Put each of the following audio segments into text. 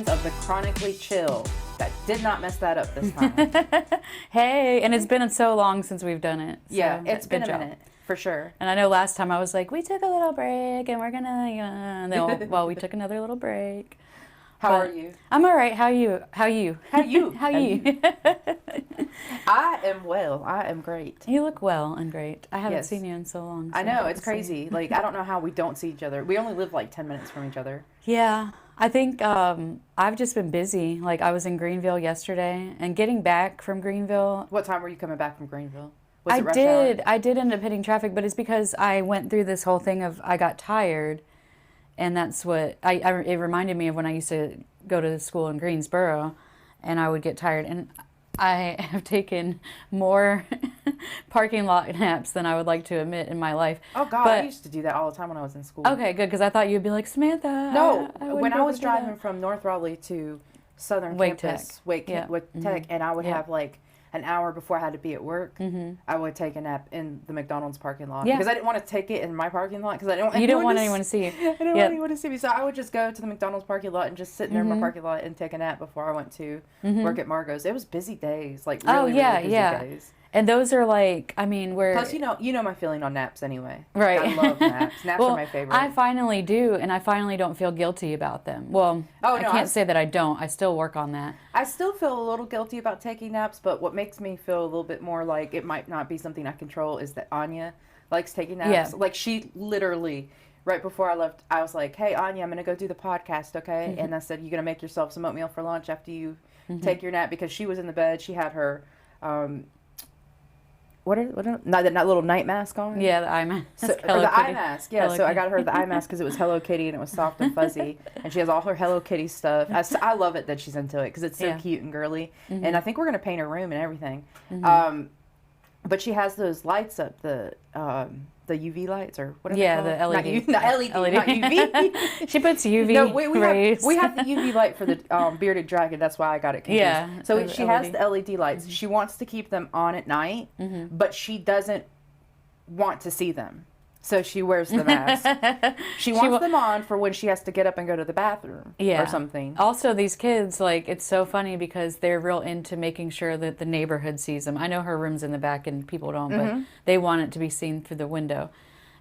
versions of the chronically chill that did not mess that up this time. Hey, and it's been so long since we've done it. So Yeah, it's been a job. minute, for sure. And I know last time I was like, we took a little break and we're gonna, and then, well, we took another little break. How are you? I'm all right. How are you? How you? How you? I am well. I am great. You look well and great. I haven't Yes. seen you in so long. I so know, good it's to see you. crazy. Like, I don't know how we don't see each other. We only live like 10 minutes from each other. Yeah, I think I've just been busy. Like I was in Greenville yesterday and getting back from Greenville. What time were you coming back from Greenville? Was it rush I did end up hitting traffic, but it's because I went through this whole thing of I got tired, and that's what it reminded me of when I used to go to school in Greensboro, and I would get tired, and I have taken more parking lot naps than I would like to admit in my life. Oh, God, But- I used to do that all the time when I was in school. Okay, good, because I thought you'd be like, Samantha. No, wouldn't when be I able was to do that." driving from North Raleigh to Southern Wake Campus, Tech. Wake Yeah. Tech, and I would Yeah. have like an hour before I had to be at work, Mhm. I would take a nap in the McDonald's parking lot. Yeah. Because I didn't want to take it in my parking lot because I don't You don't want anyone to see you. I don't Yep. want anyone to see me. So I would just go to the McDonald's parking lot and just sit there in my Mhm. parking lot and take a nap before I went to Mhm. work at Margot's. It was busy days, like Oh, really, yeah, really busy yeah. days. And those are like, I mean, we're... Plus, you know my feeling on naps anyway. Right. I love naps. Naps well, are my favorite. I finally do, and I finally don't feel guilty about them. Well, Oh, I no, can't say that I don't. I still work on that. I still feel a little guilty about taking naps, but what makes me feel a little bit more like it might not be something I control is that Anya likes taking naps. Yeah. Like, she literally, right before I left, I was like, hey, Anya, I'm going to go do the podcast, okay? Mm-hmm. And I said, you're going to make yourself some oatmeal for lunch after you take your nap, because she was in the bed. She had her, that little night mask on? Yeah, the eye mask. So, or the eye mask, yeah. So I got her the eye mask because it was Hello Kitty and it was soft and fuzzy, and she has all her Hello Kitty stuff. I love it that she's into it because it's so Yeah. cute and girly, Mm-hmm. and I think we're gonna paint her room and everything. But she has those lights up, the UV lights or whatever. Yeah, they're the called. LED. Not LED, not UV. She puts UV No, rays. we have the UV light for the bearded dragon. That's why I got it confused. Yeah, So the she has LED. the LED lights. She wants to keep them on at night, but she doesn't want to see them. So she wears the mask. She wants them on for when she has to get up and go to the bathroom or something. Also, these kids, like, it's so funny because they're real into making sure that the neighborhood sees them. I know her room's in the back and people don't, but they want it to be seen through the window.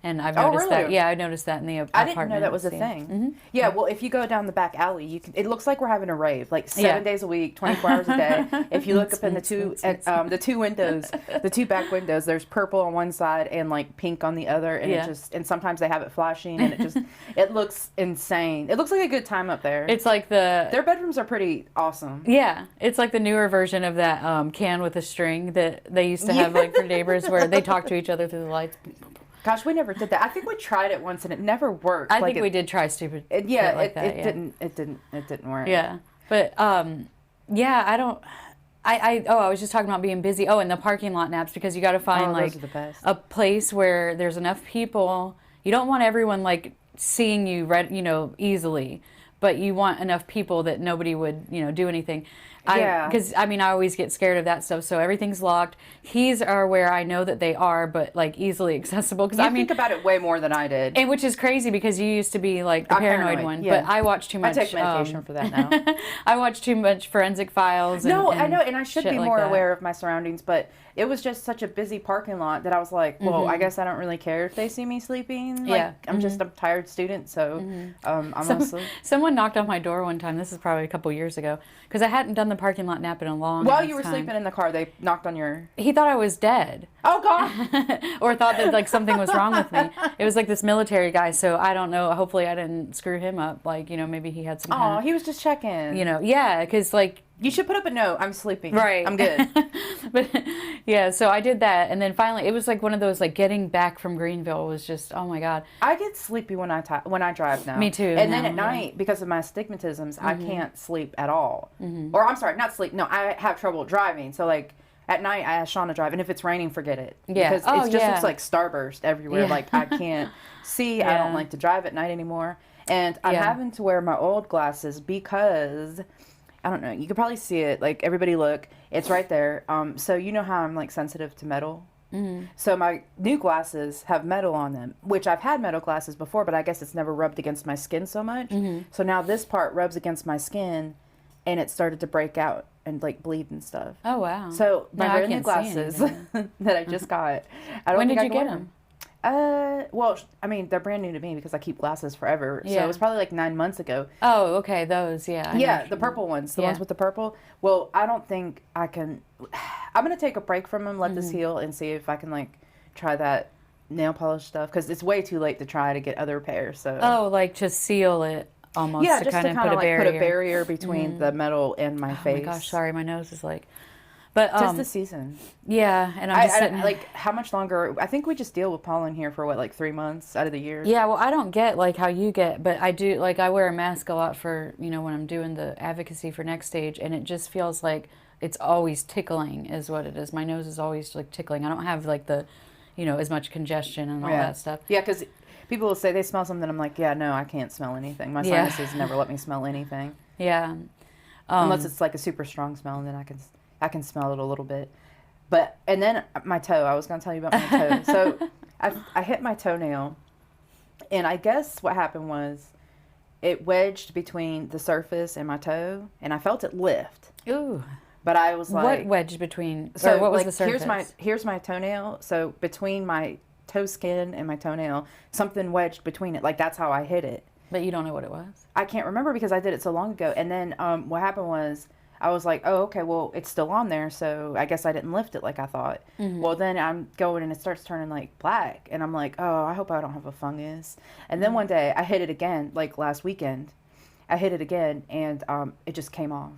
And I've noticed really? that. Yeah, I noticed that in the apartment. I didn't know that was a thing. Yeah, well, if you go down the back alley, it looks like we're having a rave, like 7 days a week, 24 hours a day. If you look up in the two windows, the two back windows, there's purple on one side and like pink on the other, and and sometimes they have it flashing, and it looks insane. It looks like a good time up there. It's like Their bedrooms are pretty awesome. Yeah, it's like the newer version of that can with a string that they used to have like for neighbors where they talk to each other through the lights. Gosh, we never did that. I think we tried it once and it never worked. I think we did try stupid. It didn't work. Yeah, but yeah, I don't. I was just talking about being busy. Oh, and the parking lot naps, because you got to find those like are the best. a place where there's enough people. You don't want everyone like seeing you easily, but you want enough people that nobody would do anything. Yeah. Because I always get scared of that stuff. So everything's locked. Keys are where I know that they are, but like easily accessible. Because You think about it way more than I did. and which is crazy because you used to be like the paranoid one, yeah. but I watch too much. I take medication for that now. I watch too much Forensic Files. I know, and I should shit be like more that. aware of my surroundings, but it was just such a busy parking lot that I was like, well, I guess I don't really care if they see me sleeping. Like, Yeah. I'm just a tired student, so I'm honestly. Someone knocked on my door one time. This is probably a couple years ago because I hadn't done the parking lot nap in a long While ass you were time. sleeping in the car, they knocked on your. He thought I was dead. Oh God! Or thought that like something was wrong with me. It was like this military guy, so I don't know. Hopefully I didn't screw him up. Like, maybe he had some Oh, kind he was just checking. yeah, because like. You should put up a note. I'm sleeping. Right. I'm good. But yeah, so I did that, and then finally it was like one of those like getting back from Greenville was just, oh my God. I get sleepy when I drive now. Me too, And then now, at yeah. night, because of my astigmatisms, I can't sleep at all. Or I'm sorry, not sleep. No, I have trouble driving. So like at night, I ask Sean to drive, and if it's raining, forget it. Yeah. Because it just looks like starburst everywhere. Yeah. Like I can't see. I don't like to drive at night anymore. And I'm having to wear my old glasses because. I don't know. You could probably see it. Like, everybody look. It's right there. So you know how I'm, like, sensitive to metal? So my new glasses have metal on them, which I've had metal glasses before, but I guess it's never rubbed against my skin so much. So now this part rubs against my skin, and it started to break out and like bleed and stuff. Oh wow! So my No, I brand new can't see glasses anything. that I just got. I don't When think did I you can get wear them? Well, I mean, they're brand new to me because I keep glasses forever. So Yeah. it was probably like 9 months ago. Oh, okay, those, yeah. I know Yeah, what the you purple ones, the Yeah. ones with the purple. Well, I don't think I can. I'm gonna take a break from them, let this heal, and see if I can like try that nail polish stuff because it's way too late to try to get other pairs. So Oh, like to seal it almost. yeah, to just kind to of kind put of a like barrier. put a barrier between the metal and my Oh face. my gosh, sorry, my nose is like. But Tis the season. yeah, and I'm just sitting like how much longer? I think we just deal with pollen here for what, like 3 months out of the year. Yeah, well, I don't get like how you get, but I do, like I wear a mask a lot for, when I'm doing the advocacy for Next Stage, and it just feels like it's always tickling is what it is. My nose is always like tickling. I don't have like the, as much congestion and all that stuff. Yeah, because people will say they smell something. I'm like, yeah, no, I can't smell anything. My Yeah. sinuses never let me smell anything. Yeah. Unless it's like a super strong smell, and then I can smell it a little bit. But, and then my toe, I was going to tell you about my toe. So I hit my toenail, and I guess what happened was it wedged between the surface and my toe, and I felt it lift. Ooh. But I was like... What wedged between, So or what was like, the surface? here's my toenail. So between my toe skin and my toenail, something wedged between it. Like, that's how I hit it. But you don't know what it was? I can't remember because I did it so long ago. And then what happened was I was like, oh, okay, well, it's still on there, so I guess I didn't lift it like I thought. Well, then I'm going and it starts turning like black. And I'm like, oh, I hope I don't have a fungus. And then one day I hit it again, like last weekend. I hit it again, and it just came off.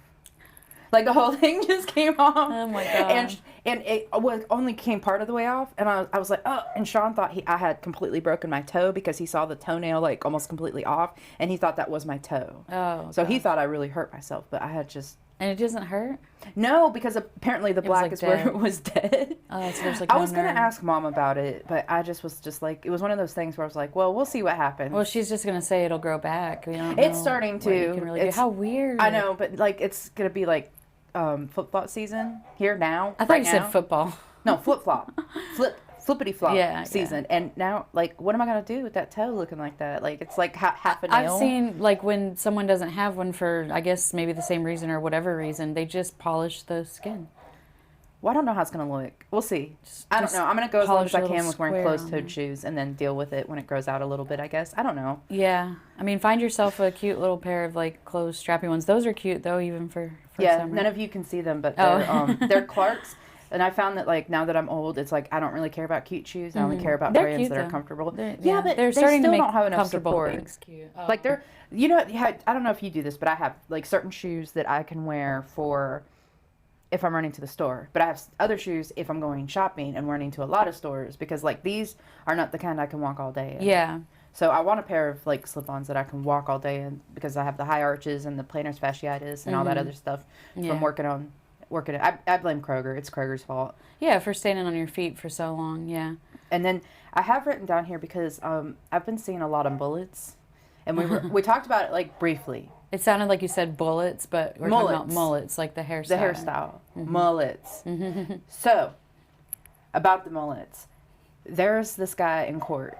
Like the whole thing just came off. Oh my gosh. And it only came part of the way off. And I was like, oh. And Sean thought I had completely broken my toe because he saw the toenail like almost completely off. And he thought that was my toe. Oh. So he thought I really hurt myself. But I had just... And it doesn't hurt? No, because apparently the black like is where dead. it was dead. Oh, so there's like I no was going to nerve. ask Mom about it. But I just was just like... It was one of those things where I was like, well, we'll see what happens. Well, she's just going to say it'll grow back. We don't It's know starting what you to. can really do. It's- How weird. I know, but like it's going to be like... flip-flop season here now. I thought right you now. said football. No, flip-flop. Flippity-flop Yeah, season. And now, like, what am I going to do with that toe looking like that? Like, it's like half a nail. I've seen, like, when someone doesn't have one for, I guess, maybe the same reason or whatever reason, they just polish the skin. Well, I don't know how it's going to look. We'll see. I don't know. I'm going to go as long polish as a I can little with wearing square on closed-toed shoes and then deal with it when it grows out a little bit, I guess. I don't know. Yeah. I mean, find yourself a cute little pair of, like, closed, strappy ones. Those are cute, though, even for Yeah, summer. none of you can see them, but Oh. they're Clarks. And I found that, like, now that I'm old, it's like I don't really care about cute shoes. I only care about They're brands cute, that are though. comfortable. They're- Yeah, but they're they starting still to make don't have enough comfortable support. things cute. Oh. Like they're, I don't know if you do this, but I have like certain shoes that I can wear for if I'm running to the store. But I have other shoes if I'm going shopping and running to a lot of stores because like these are not the kind I can walk all day in. Yeah. So I want a pair of like slip-ons that I can walk all day in because I have the high arches and the plantar fasciitis and all that other stuff Yeah. from working it. I blame Kroger. It's Kroger's fault. Yeah, for standing on your feet for so long, yeah. And then I have written down here because I've been seeing a lot of mullets, and we talked about it like briefly. It sounded like you said bullets, but we're talking about Mullets. mullets, like the hairstyle. The hairstyle, mullets. So, about the mullets, there's this guy in court.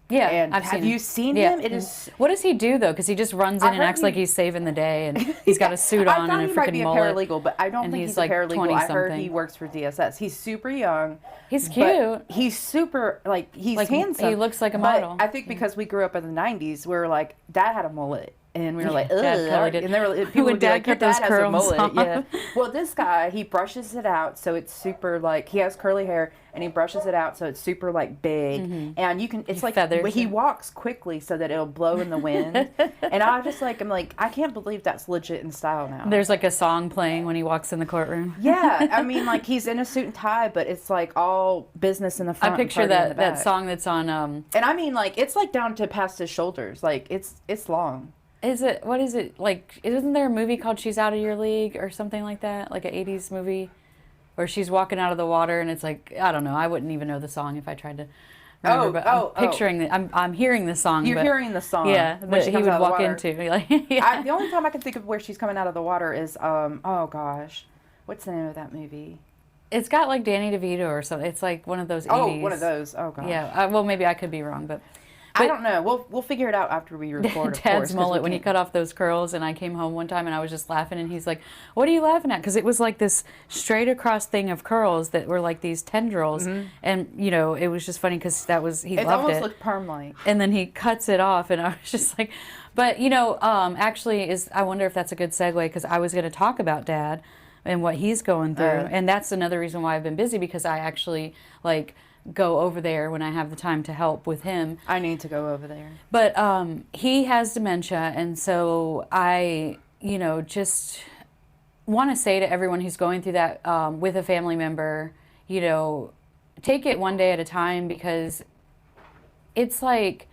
Yeah, And I've have seen you seen him? It is. What does he do though? Because he just runs in I and heard acts like he's saving the day, and he's got a suit I on thought and a he might freaking be a mullet. paralegal, but I don't and think he's he's like a paralegal. I heard 20-something. he works for DSS. He's super young. He's but cute. He's super he's Like, handsome. he looks like a but model. I think because we grew up in the '90s, we were like, Dad had a mullet. And we were like, ugh. Dad probably did. And they were, people When would be Dad like, your cut those dad has a curls mullet. off. Yeah. Well, this guy, he brushes it out so it's super like, he has curly hair and he brushes it out so it's super like big. And you can, it's like, feathers he it. walks quickly so that it'll blow in the wind. And I just like, I'm like, I can't believe that's legit in style now. There's like a song playing when he walks in the courtroom. Yeah. I mean, like he's in a suit and tie, but it's like all business in the front. I picture and party in the that back. song that's on. And I mean, like, it's like down to past his shoulders. Like, it's long. What is it like? Isn't there a movie called She's Out of Your League or something like that? Like an 80s movie where she's walking out of the water and it's like, I don't know. I wouldn't even know the song if I tried to remember. But I'm picturing it. I'm hearing the song. You're hearing the song. Yeah, when that she he comes would out of the walk water. into. Like, yeah. The only time I can think of where she's coming out of the water is, oh gosh, what's the name of that movie? It's got like Danny DeVito or something. It's like one of those 80s. Oh, one of those. Oh, gosh. Yeah. Well, maybe I could be wrong, but I don't know. We'll figure it out after we record, of course. 'Cause Dad's mullet, when he cut off those curls, and I came home one time and I was just laughing, and he's like, "What are you laughing at?" Because it was like this straight across thing of curls that were like these tendrils, and you know, it was just funny because he loved it. It almost looked perm-like. And then he cuts it off, and I was just like, but you know, actually, I wonder if that's a good segue, because I was going to talk about Dad and what he's going through, and that's another reason why I've been busy, because I actually like go over there when I have the time to help with him. I need to go over there. But he has dementia, and so I, you know, just want to say to everyone who's going through that with a family member, you know, take it one day at a time, because it's like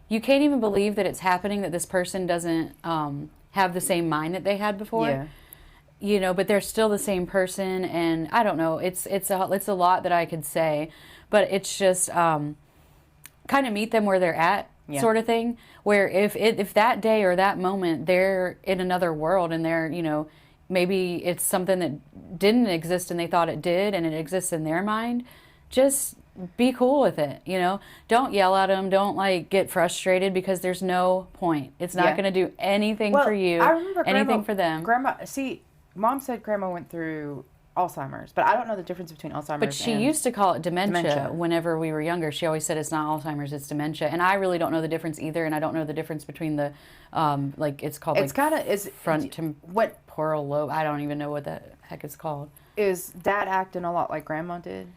you can't even believe that it's happening, that this person doesn't have the same mind that they had before. Yeah. You know, but they're still the same person, and I don't know. It's a lot that I could say, but it's just kind of meet them where they're at, sort of thing. Where if that day or that moment they're in another world, and they're, you know, maybe it's something that didn't exist and they thought it did, and it exists in their mind, just be cool with it. You know, don't yell at them. Don't like get frustrated, because there's no point. It's not going to do anything for you. I remember anything for them. Mom said Grandma went through Alzheimer's, but I don't know the difference between Alzheimer's. But she used to call it dementia whenever we were younger. She always said it's not Alzheimer's, it's dementia. And I really don't know the difference either, and I don't know the difference between the, like it's called it's like kind of front temporal lobe. I don't even know what the heck it's called. Is Dad acting a lot like Grandma did?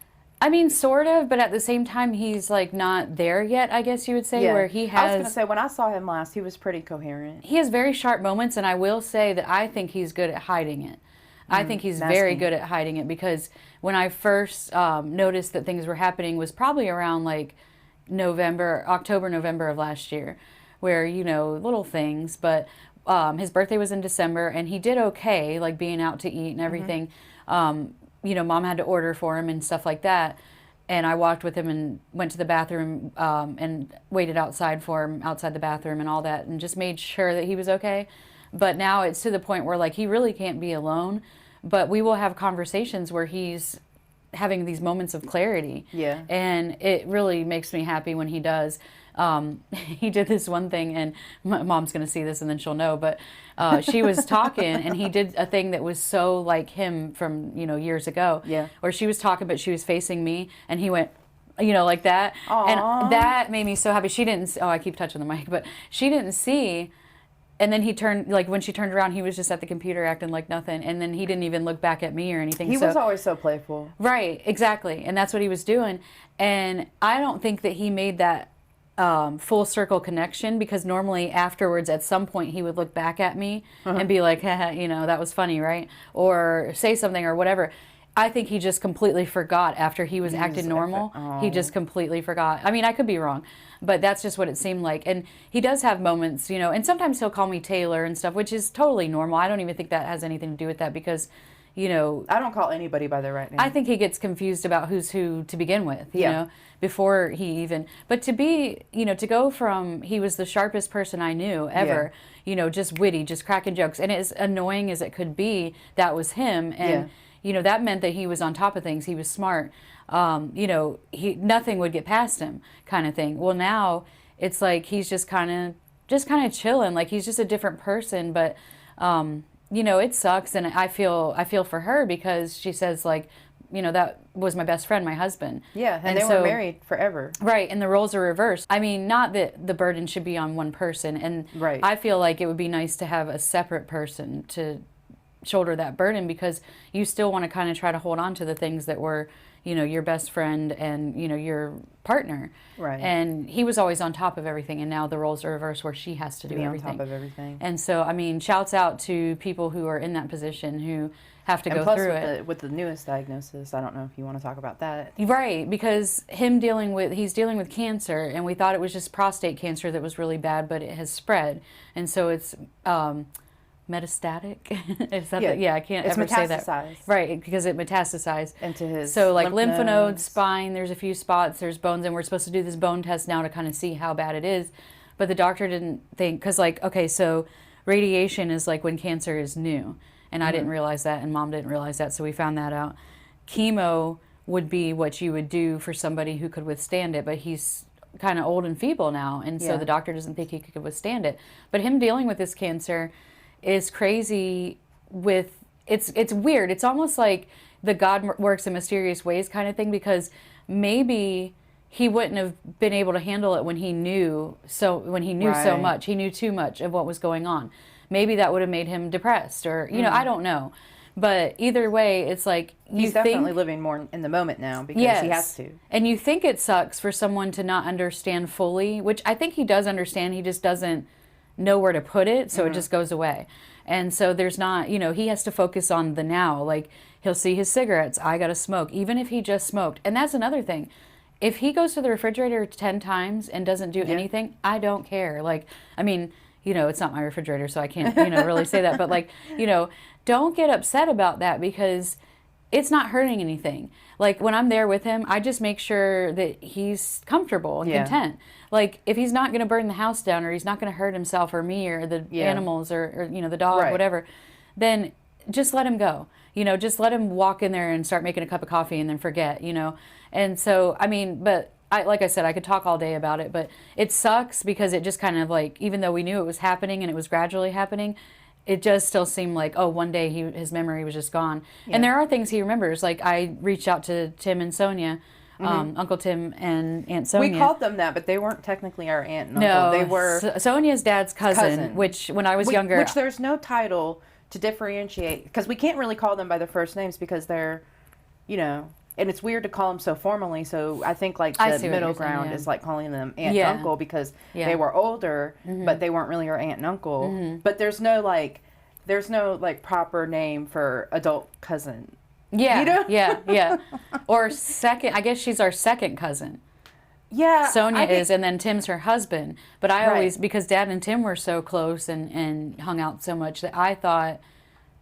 I mean, sort of, but at the same time, he's like not there yet, I guess you would say, where he has... I was going to say, when I saw him last, he was pretty coherent. He has very sharp moments, and I will say that I think he's good at hiding it. I think he's very good at hiding it, because when I first noticed that things were happening was probably around like October, November of last year, where, you know, little things, but his birthday was in December, and he did okay, like being out to eat and everything. You know, Mom had to order for him and stuff like that. And I walked with him and went to the bathroom and waited outside for him, outside the bathroom and all that, and just made sure that he was okay. But now it's to the point where, like, he really can't be alone. But we will have conversations where he's having these moments of clarity. Yeah. And it really makes me happy when he does. He did this one thing, and Mom's going to see this and then she'll know, but she was talking, and he did a thing that was so like him from, you know, years ago. Yeah. Where she was talking, but she was facing me, and he went, you know, like that. Aww. And that made me so happy. She didn't, I keep touching the mic, but she didn't see. And then he turned, like when she turned around, he was just at the computer acting like nothing. And then he didn't even look back at me or anything. He was always so playful. Right, exactly. And that's what he was doing. And I don't think that he made that full circle connection, because normally afterwards at some point he would look back at me and be like, haha, you know, that was funny, right? Or say something or whatever. I think he just completely forgot after he was acting normal. He just completely forgot. I mean, I could be wrong, but that's just what it seemed like. And he does have moments, you know, and sometimes he'll call me Taylor and stuff, which is totally normal. I don't even think that has anything to do with that, because, you know, I don't call anybody by their right name. I think he gets confused about who's who to begin with, you know, before he even, but to be, you know, to go from, he was the sharpest person I knew ever, you know, just witty, just cracking jokes, and as annoying as it could be, that was him. And you know, that meant that he was on top of things. He was smart. You know, nothing would get past him, kind of thing. Well, now it's like he's just kind of chilling. Like he's just a different person. But you know, it sucks, and I feel for her, because she says, like, you know, that was my best friend, my husband. Yeah, and they were married forever. Right, and the roles are reversed. I mean, not that the burden should be on one person, and I feel like it would be nice to have a separate person to shoulder that burden, because you still want to kind of try to hold on to the things that were, you know, your best friend and, you know, your partner. Right. And he was always on top of everything, and now the roles are reversed where she has to do everything. On top of everything. And so, I mean, shouts out to people who are in that position who have to go through it. With the newest diagnosis, I don't know if you want to talk about that. Right, because he's dealing with cancer, and we thought it was just prostate cancer that was really bad, but it has spread. And so it's metastatic. Is that I can't ever say that. Right, because it metastasized into his lymph nodes, spine, there's a few spots, there's bones, and we're supposed to do this bone test now to kind of see how bad it is. But the doctor didn't think, because like, okay, so radiation is like when cancer is new. And I didn't realize that, and Mom didn't realize that, so we found that out. chemo would be what you would do for somebody who could withstand it, but he's kind of old and feeble now, and so the doctor doesn't think he could withstand it. But him dealing with this cancer is crazy. It's weird. It's almost like the God works in mysterious ways kind of thing, because maybe he wouldn't have been able to handle it when he knew so much. He knew too much of what was going on. Maybe that would have made him depressed, or I don't know. But either way, it's like he's definitely living more in the moment now because he has to. And you think it sucks for someone to not understand fully, which I think he does understand. He just doesn't know where to put it, so it just goes away. And so there's not, he has to focus on the now. Like, he'll see his cigarettes. I got to smoke, even if he just smoked. And that's another thing. If he goes to the refrigerator 10 times and doesn't do anything, I don't care. Like, I mean, it's not my refrigerator, so I can't, really say that. But, like, don't get upset about that, because it's not hurting anything. Like, when I'm there with him, I just make sure that he's comfortable and content. Like, if he's not going to burn the house down, or he's not going to hurt himself or me or the animals or the dog, whatever, then just let him go. Just let him walk in there and start making a cup of coffee and then forget, And so, I mean, but like I said, I could talk all day about it, but it sucks because it just kind of like, even though we knew it was happening and it was gradually happening, it just still seemed like, oh, one day his memory was just gone. Yeah. And there are things he remembers. Like, I reached out to Tim and Sonia, Uncle Tim and Aunt Sonia. We called them that, but they weren't technically our aunt and uncle. No, they were Sonia's dad's cousin, which when I was younger. Which there's no title to differentiate, because we can't really call them by their first names because they're, and it's weird to call them so formally. So I think like the middle ground is like calling them aunt and uncle, because they were older, but they weren't really our aunt and uncle. But there's no proper name for adult cousin. Yeah, yeah. Or second, I guess she's our second cousin. Yeah. Sonia is, and then Tim's her husband. But I always, because Dad and Tim were so close and hung out so much, that I thought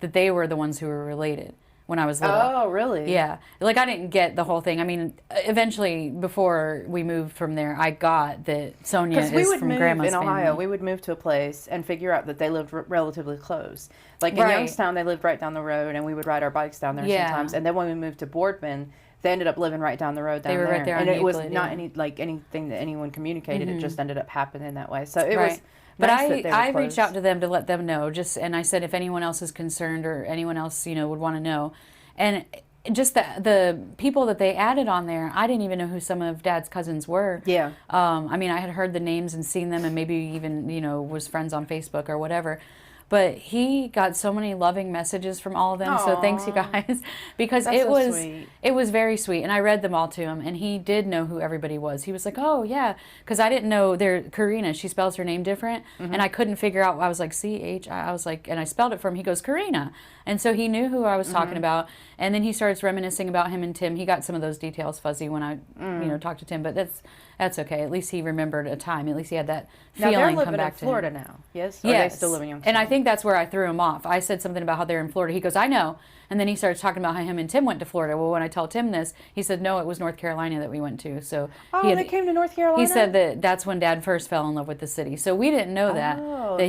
that they were the ones who were related when I was little. Oh, really? Yeah. Like, I didn't get the whole thing. I mean, eventually, before we moved from there, I got that Sonia is from Grandma's family. Because we would move in Ohio. We would move to a place and figure out that they lived relatively close. Like, in Youngstown, they lived right down the road, and we would ride our bikes down there sometimes. And then when we moved to Boardman, they ended up living right down the road down there. Right there and it was Euclid, not anything that anyone communicated. It just ended up happening that way. So it was But nice that they were I close. reached out to them to let them know, and I said if anyone else is concerned or anyone else, would want to know. And just the people that they added on there, I didn't even know who some of Dad's cousins were. Yeah. I mean, I had heard the names and seen them, and maybe even, was friends on Facebook or whatever. But he got so many loving messages from all of them. Aww. So thanks, you guys, because it was very sweet. And I read them all to him, and he did know who everybody was. He was like, "Oh yeah," because I didn't know Karina. She spells her name different, and I couldn't figure out. I was like CH. I was like, and I spelled it for him. He goes Karina, and so he knew who I was talking about. And then he starts reminiscing about him and Tim. He got some of those details fuzzy when I, talked to Tim, but that's okay. At least he remembered a time. At least he had that feeling come back to him. Now they're living in Florida now, yes? Or yes. are they still living in Youngstown? And I think that's where I threw him off. I said something about how they're in Florida. He goes, I know. And then he starts talking about how him and Tim went to Florida. Well, when I tell Tim this, he said, no, it was North Carolina that we went to. So they came to North Carolina? He said that's when Dad first fell in love with the city. So we didn't know that.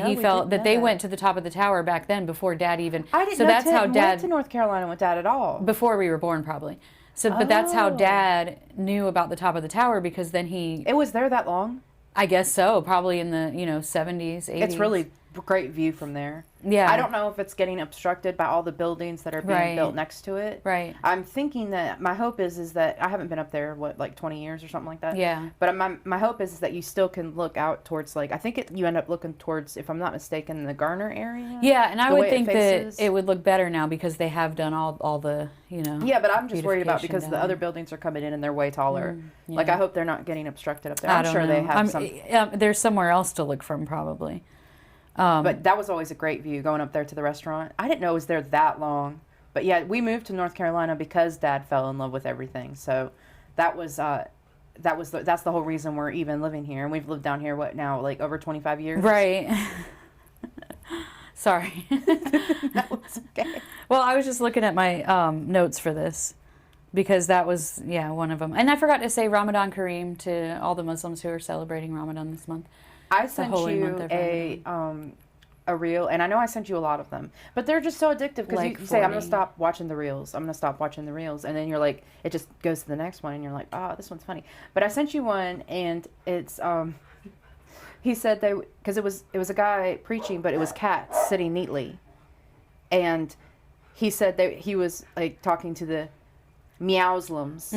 He felt that they went to the top of the tower back then before Dad even. I didn't know that's Tim how Dad went to North Carolina with Dad at all. Before we were born, probably. So, but that's how Dad knew about the top of the tower, because then It was there that long? I guess so. Probably in the 70s, 80s. It's really great view from there. Yeah. I don't know if it's getting obstructed by all the buildings that are being built next to it. Right. I'm thinking that my hope is that I haven't been up there like 20 years or something like that. Yeah. But my hope is that you still can look out towards I think you end up looking towards, if I'm not mistaken, the Garner area. Yeah, and I would think that it would look better now because they have done all the Yeah, but I'm just worried about because the other buildings are coming in and they're way taller. Like I hope they're not getting obstructed up there. I'm sure they have some. There's somewhere else to look from probably. But that was always a great view going up there to the restaurant. I didn't know it was there that long. But yeah, we moved to North Carolina because Dad fell in love with everything. So that's the whole reason we're even living here. And we've lived down here, like over 25 years? Right. Sorry. That was okay. Well, I was just looking at my notes for this because that was, one of them. And I forgot to say Ramadan Kareem to all the Muslims who are celebrating Ramadan this month. I sent you a reel, and I know I sent you a lot of them, but they're just so addictive because Like you say, I'm going 40. to stop watching the reels. I'm going to stop watching the reels. And then you're like, it just goes to the next one, and you're like, oh, this one's funny. But I sent you one, and it's, he said because it was a guy preaching, but it was cats sitting neatly. And he said that he was like talking to the meowslims.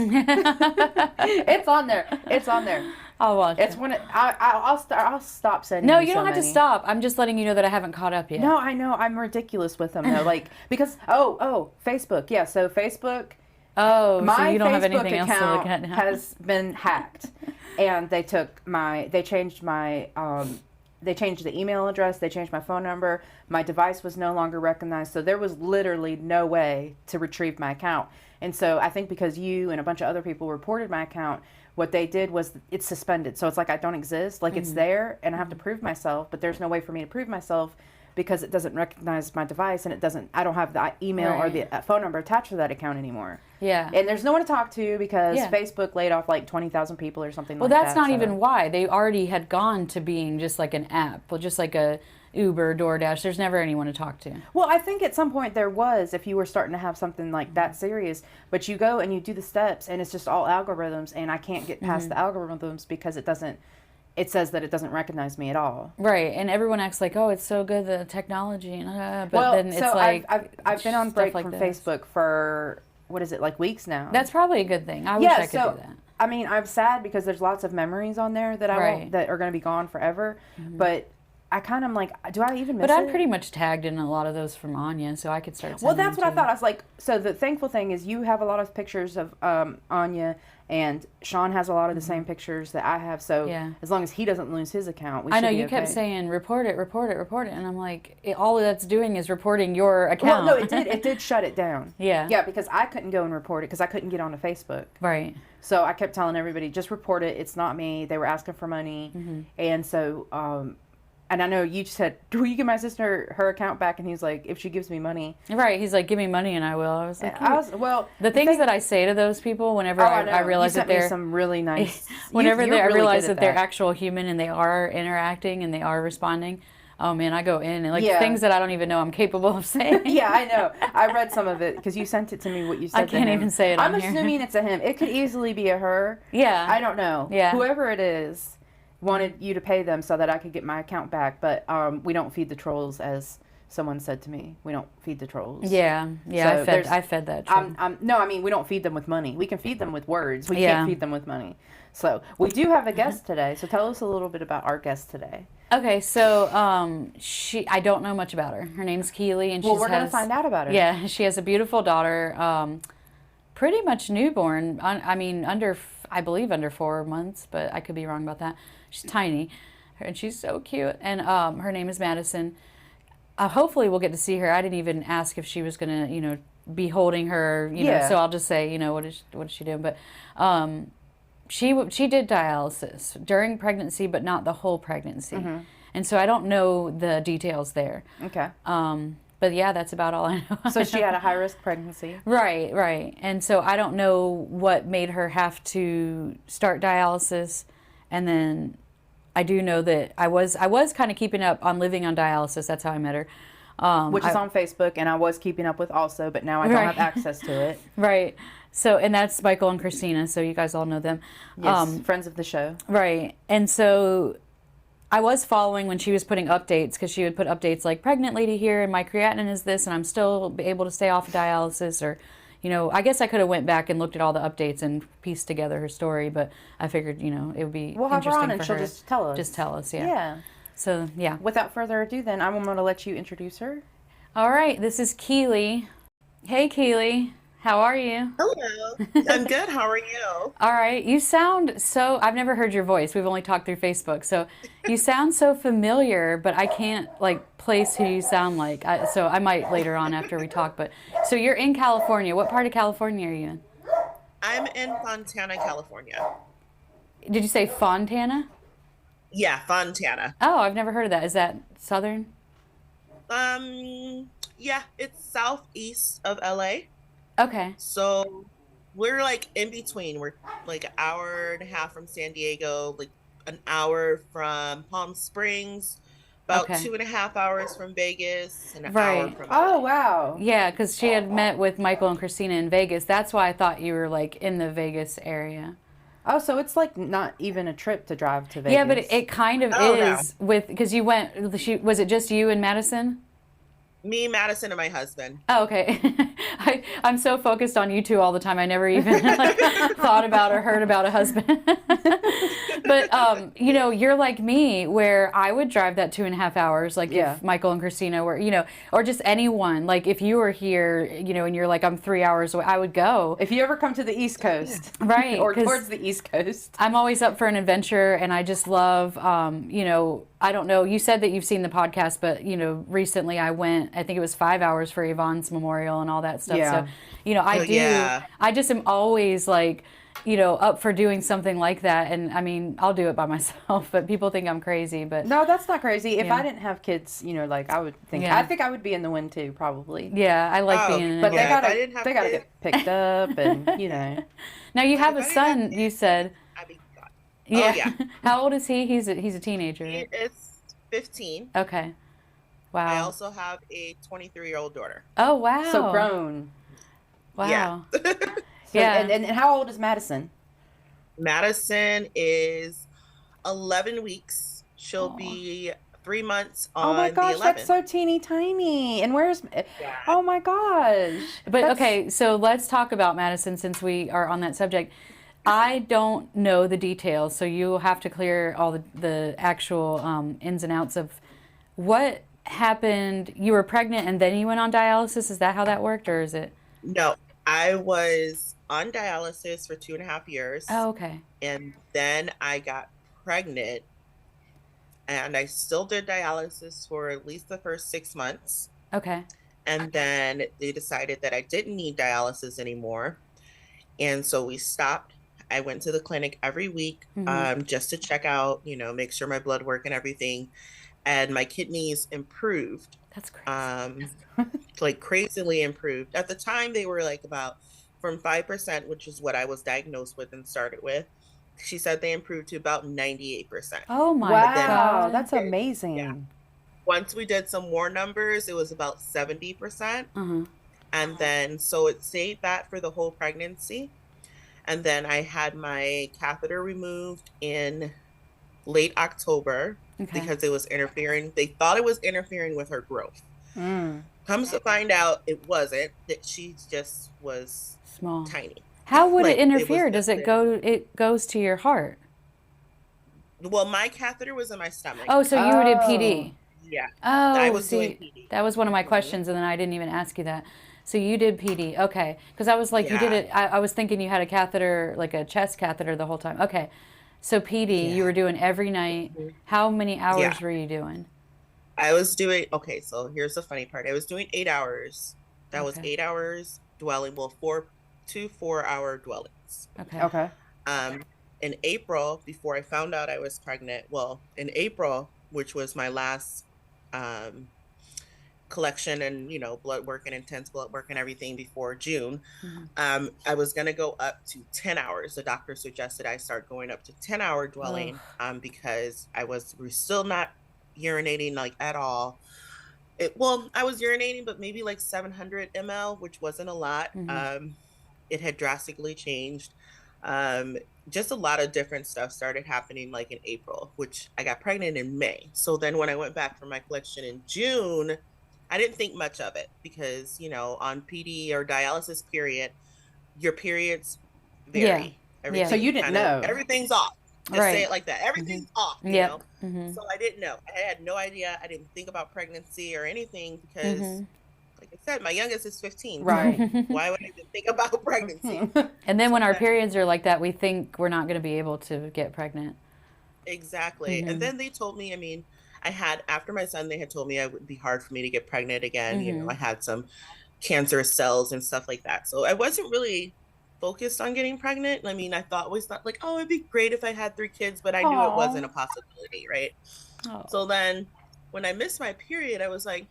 It's on there. It's on there. I'll watch It's it. when I'll stop sending. No, you you so don't have to many. stop. I'm just letting you know that I haven't caught up yet. No, I know I'm ridiculous with them though. Like because Facebook. Yeah, so Facebook. Oh, so My you don't have Facebook anything else to look account at now. has been hacked, and they changed the email address, they changed my phone number, my device was no longer recognized, so there was literally no way to retrieve my account. And so I think because you and a bunch of other people reported my account, what they did was it's suspended. So it's like I don't exist, like it's there, and I have to prove myself, but there's no way for me to prove myself because it doesn't recognize my device, and I don't have the email or the phone number attached to that account anymore. Yeah. And there's no one to talk to because Yeah. Facebook laid off like 20,000 people or something Well, like that. that's not so. even why. They already had gone to being just like an app, well, just like a Uber, DoorDash. There's never anyone to talk to. Well, I think at some point there was, if you were starting to have something like that serious, but you go and you do the steps and it's just all algorithms, and I can't get past the algorithms because it says that it doesn't recognize me at all. Right, and everyone acts like, oh, it's so good, the technology, and but then it's so like I've been on stuff break like from this. Facebook for, what is it, like weeks now? That's probably a good thing. I wish I could do that. I mean, I'm sad because there's lots of memories on there that that are going to be gone forever, but I kind of like, do I even miss But I'm it? pretty much tagged in a lot of those from Anya, so I could start sending Well, that's them what I to thought. you. I was like, so the thankful thing is you have a lot of pictures of Anya, and Sean has a lot of the same pictures that I have. So Yeah. as long as he doesn't lose his account, we I should know be you kept okay. saying report it, and I'm like, all that's doing is reporting your account. Well, no, it did shut it down. Yeah. Yeah, because I couldn't go and report it because I couldn't get onto Facebook. Right. So I kept telling everybody, just report it. It's not me. They were asking for money. And so, and I know you said, will you give my sister her account back? And he's like, if she gives me money. Right. He's like, give me money and I will. I was like, Well, the things that I say to those people whenever I realize you that sent me they're some really nice. whenever you're I really realize good at that they're actual human and they are interacting and they are responding. Oh man, I go in and like things that I don't even know I'm capable of saying. Yeah, I know. I read some of it because you sent it to me. What you said. I can't to him. even say it I'm on here. assuming it's a him. It could easily be a her. Yeah. I don't know. Yeah. Whoever it is wanted you to pay them so that I could get my account back, but we don't feed the trolls, as someone said to me. We don't feed the trolls. Yeah. So I fed that. Troll. No, I mean we don't feed them with money. We can feed them with words. We Yeah. can't feed them with money. So we do have a guest today. So tell us a little bit about our guest today. Okay, so I don't know much about her. Her name's Keeli, and Well, we're gonna find out about her. Yeah, she has a beautiful daughter, pretty much newborn. I mean, I believe under 4 months, but I could be wrong about that. She's tiny, and she's so cute. And her name is Madison. Hopefully, we'll get to see her. I didn't even ask if she was gonna, be holding her. You know, so I'll just say, what is she doing? But she did dialysis during pregnancy, but not the whole pregnancy. And so I don't know the details there. Okay. But yeah, that's about all I know. So she had a high-risk pregnancy. Right. And so I don't know what made her have to start dialysis. And then I do know that I was kind of keeping up on living on dialysis. That's how I met her. Which is on Facebook, and I was keeping up with also, but now I don't have access to it. Right. So, and that's Michael and Christina, so you guys all know them. Yes, friends of the show. Right. And so I was following when she was putting updates, because she would put updates like, pregnant lady here, and my creatinine is this, and I'm still able to stay off of dialysis, or, I guess I could have went back and looked at all the updates and pieced together her story, but I figured, it would be We'll have her interesting on, and for she'll her. just tell us. Just tell us, yeah. Yeah. So, yeah. Without further ado, then, I'm going to let you introduce her. All right, this is Keeli. Hey, Keeli. How are you? Hello. I'm good. How are you? All right. You sound so, I've never heard your voice. We've only talked through Facebook. So you sound so familiar, but I can't place who you sound like. So I might later on after we talk. But so you're in California. What part of California are you in? I'm in Fontana, California. Did you say Fontana? Yeah, Fontana. Oh, I've never heard of that. Is that southern? Yeah, it's southeast of LA. Okay. So we're in between. We're an hour and a half from San Diego, an hour from Palm Springs, about Okay. 2.5 hours from Vegas and an hour Right. from Oh, LA. wow. Yeah, because she had met with Michael and Christina in Vegas. That's why I thought you were like in the Vegas area. Oh, so it's like not even a trip to drive to Vegas. Yeah, but it kind of Oh no, is with because you went. Was it just you and Madison? me, Madison, and my husband. Oh, okay. I'm so focused on you two all the time. I never even like, thought about or heard about a husband. But you're like me, where I would drive that 2.5 hours. Like Yeah. if Michael and Christina were, or just anyone. Like if you were here, and you're like, I'm 3 hours away, I would go. If you ever come to the East Coast, Right, or 'cause towards the East Coast, I'm always up for an adventure, and I just love, I don't know. You said that you've seen the podcast, but recently I went. I think it was 5 hours for Yvonne's memorial and all that stuff. Yeah. So, I Oh, do. yeah. I just am always like, up for doing something like that. And I mean, I'll do it by myself, but people think I'm crazy. But no, that's not crazy. If Yeah. I didn't have kids, like I would think. Yeah. I think I would be in the wind too, probably. yeah, I like Oh, being in But it. Yeah, they if I gotta didn't have they gotta kids- get picked up, and Now you have If a I didn't have son. You kids, said, I'd be gone. yeah. yeah. How old is he? He's a teenager. He is 15. Okay. Wow. I also have a 23-year-old daughter. Oh wow. so grown. Wow. Yeah. So, Yeah. And how old is Madison? Madison is 11 weeks. She'll Aw. be 3 months Oh on my gosh, the 11th. that's so teeny tiny. And where's? Yeah. Oh my gosh. But That's- okay, so let's talk about Madison since we are on that subject. I don't know the details, so you have to clear all the actual ins and outs of what happened. You were pregnant and then you went on dialysis. Is that how that worked, or is it? No, I was on dialysis for 2.5 years. Oh, okay. And then I got pregnant, and I still did dialysis for at least the first 6 months. Okay. And then they decided that I didn't need dialysis anymore. And so we stopped. I went to the clinic every week just to check out, make sure my blood work and everything. And my kidneys improved, That's crazy. like crazily improved. At the time, they were like about from 5%, which is what I was diagnosed with and started with. She said they improved to about 98%. Oh my wow, God. that's amazing. Yeah. Once we did some more numbers, it was about 70%. Uh-huh. And then, so it stayed that for the whole pregnancy. And then I had my catheter removed in late October Okay. because it was interfering. They thought it was interfering with her growth. Mm. Comes to find out it wasn't, that she just was Small. tiny. How would Like, it interfere? was Does it just- go? It goes to your heart. Well, my catheter was in my stomach. Oh, so you did Oh. PD. Yeah. Oh, I was doing see, PD. that was one of my questions, and then I didn't even ask you that. So you did PD, okay? Because I was like, you did Yeah. it. I was thinking you had a catheter, like a chest catheter, the whole time. Okay, so PD you Yeah. were doing every night. How many hours Yeah. were you doing? I was doing, okay, so here's the funny part. I was doing 8 hours. That was Okay. 8 hours dwelling, well, 2 4-hour dwellings. Okay. Okay. In April, before I found out I was pregnant, well, in April, which was my last collection and, blood work and intense blood work and everything before June, I was going to go up to 10 hours. The doctor suggested I start going up to 10-hour dwelling because I was still not urinating like at all. I was urinating, but maybe like 700 ml, which wasn't a lot. It had drastically changed. Just a lot of different stuff started happening like in April, which I got pregnant in May. So then when I went back for my collection in June, I didn't think much of it because, on PD or dialysis period, your periods vary. Yeah. So you didn't know. Everything's off. Just Right. say it like that. Everything's off, you Yep. know? Mhm. So I didn't know. I had no idea. I didn't think about pregnancy or anything because, like I said, my youngest is 15. Right. So why would I even think about pregnancy? And then when our periods are like that, we think we're not going to be able to get pregnant. Exactly. Mhm. And then they told me, after my son, they had told me it would be hard for me to get pregnant again. I had some cancerous cells and stuff like that. So I wasn't really focused on getting pregnant. I always thought like, oh, it'd be great if I had 3 kids, but I knew it wasn't a possibility, right? Oh. So then when I missed my period, I was like,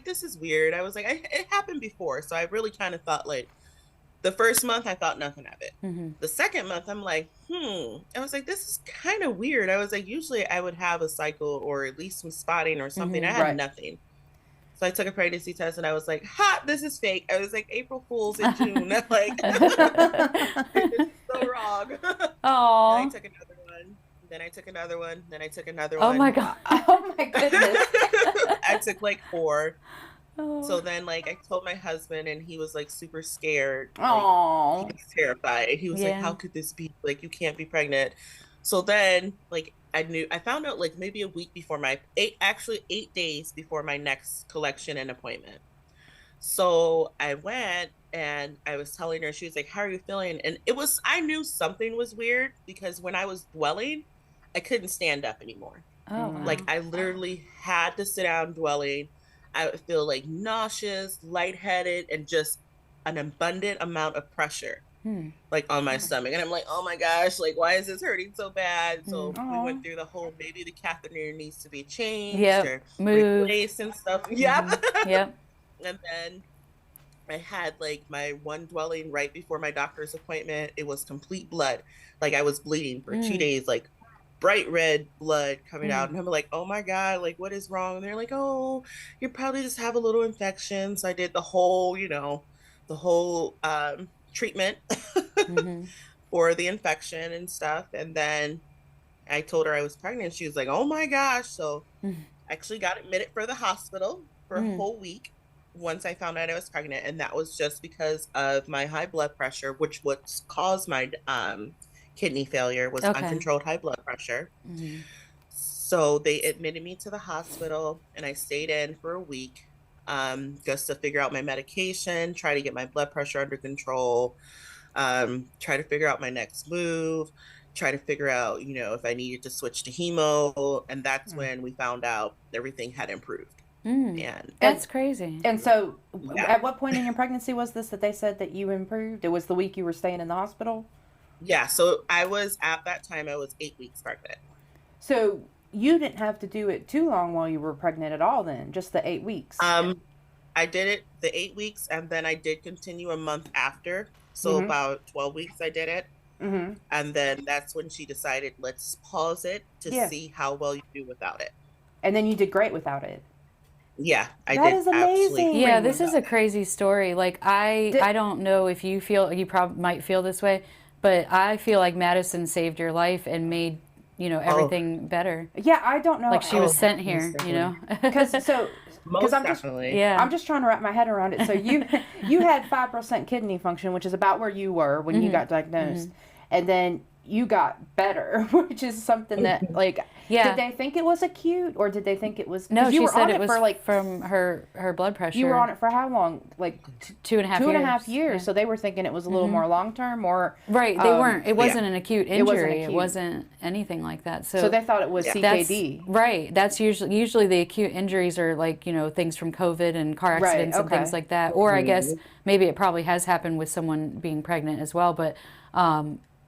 this is weird. I was like, it happened before. So I really kind of thought like, The first month, I thought nothing of it. Mm-hmm. The second month, I'm like, I was like, this is kind of weird. I was like, usually I would have a cycle or at least some spotting or something. I had Right. nothing. So I took a pregnancy test and I was like, ha, this is fake. I was like, April Fool's in June. Like, this is so wrong. Then I Oh. took another one. Then I took another one. Then I took another Oh one. my God. Oh my goodness. I took like 4. Oh. So then, like, I told my husband, and he was like super scared. Like, Oh. he was terrified. He was like, Yeah. "How could this be? Like, you can't be pregnant." So then, like, I found out like maybe a week before actually 8 days before my next collection and appointment. So I went and I was telling her, she was like, "How are you feeling?" And I knew something was weird because when I was dwelling, I couldn't stand up anymore. Oh wow. Like, I literally had to sit down dwelling. I would feel like nauseous, lightheaded, and just an abundant amount of pressure, like on my stomach. And I'm like, oh my gosh, like, why is this hurting so bad? So we Aw. went through the whole, maybe the catheter needs to be changed Yep. or Move. replaced and stuff. Yeah. Yep. And then I had like my one dwelling right before my doctor's appointment. It was complete blood. Like, I was bleeding for 2 days, like bright red blood coming out. And I'm like, oh my God, like, what is wrong? And they're like, oh, you probably just have a little infection. So I did the whole, treatment for the infection and stuff. And then I told her I was pregnant. She was like, oh my gosh. So I actually got admitted for the hospital for a whole week once I found out I was pregnant. And that was just because of my high blood pressure, which what caused my kidney failure was uncontrolled high blood pressure. So they admitted me to the hospital and I stayed in for a week just to figure out my medication, try to get my blood pressure under control, try to figure out my next move, try to figure out, if I needed to switch to hemo. And that's when we found out everything had improved. And That's crazy. And so, at what point in your pregnancy was this that they said that you improved? It was the week you were staying in the hospital? Yeah, so at that time, I was 8 weeks pregnant. So you didn't have to do it too long while you were pregnant at all then, just the 8 weeks? I did it the 8 weeks, and then I did continue a month after. So about 12 weeks I did it. And then that's when she decided, let's pause it to see how well you do without it. And then you did great without it. Yeah, I That did. is amazing. Yeah, this is a crazy story. Like, I don't know if you probably might feel this way, but I feel like Madison saved your life and made, everything better. Yeah, I don't know. Like she was sent here, Because Most I'm definitely. I'm just trying to wrap my head around it. So you had 5% kidney function, which is about where you were when you got diagnosed, and then you got better, which is something that did they think it was acute or did they think it was? No, you she were said on it was for from her blood pressure. You were on it for how long? Like 2.5 years. Yeah. So they were thinking it was a little more long term, or right. They weren't. It wasn't an acute injury. It wasn't anything like that. So they thought it was CKD. Right. That's usually the acute injuries are like things from COVID and car accidents and things like that. Or I guess maybe it probably has happened with someone being pregnant as well, but.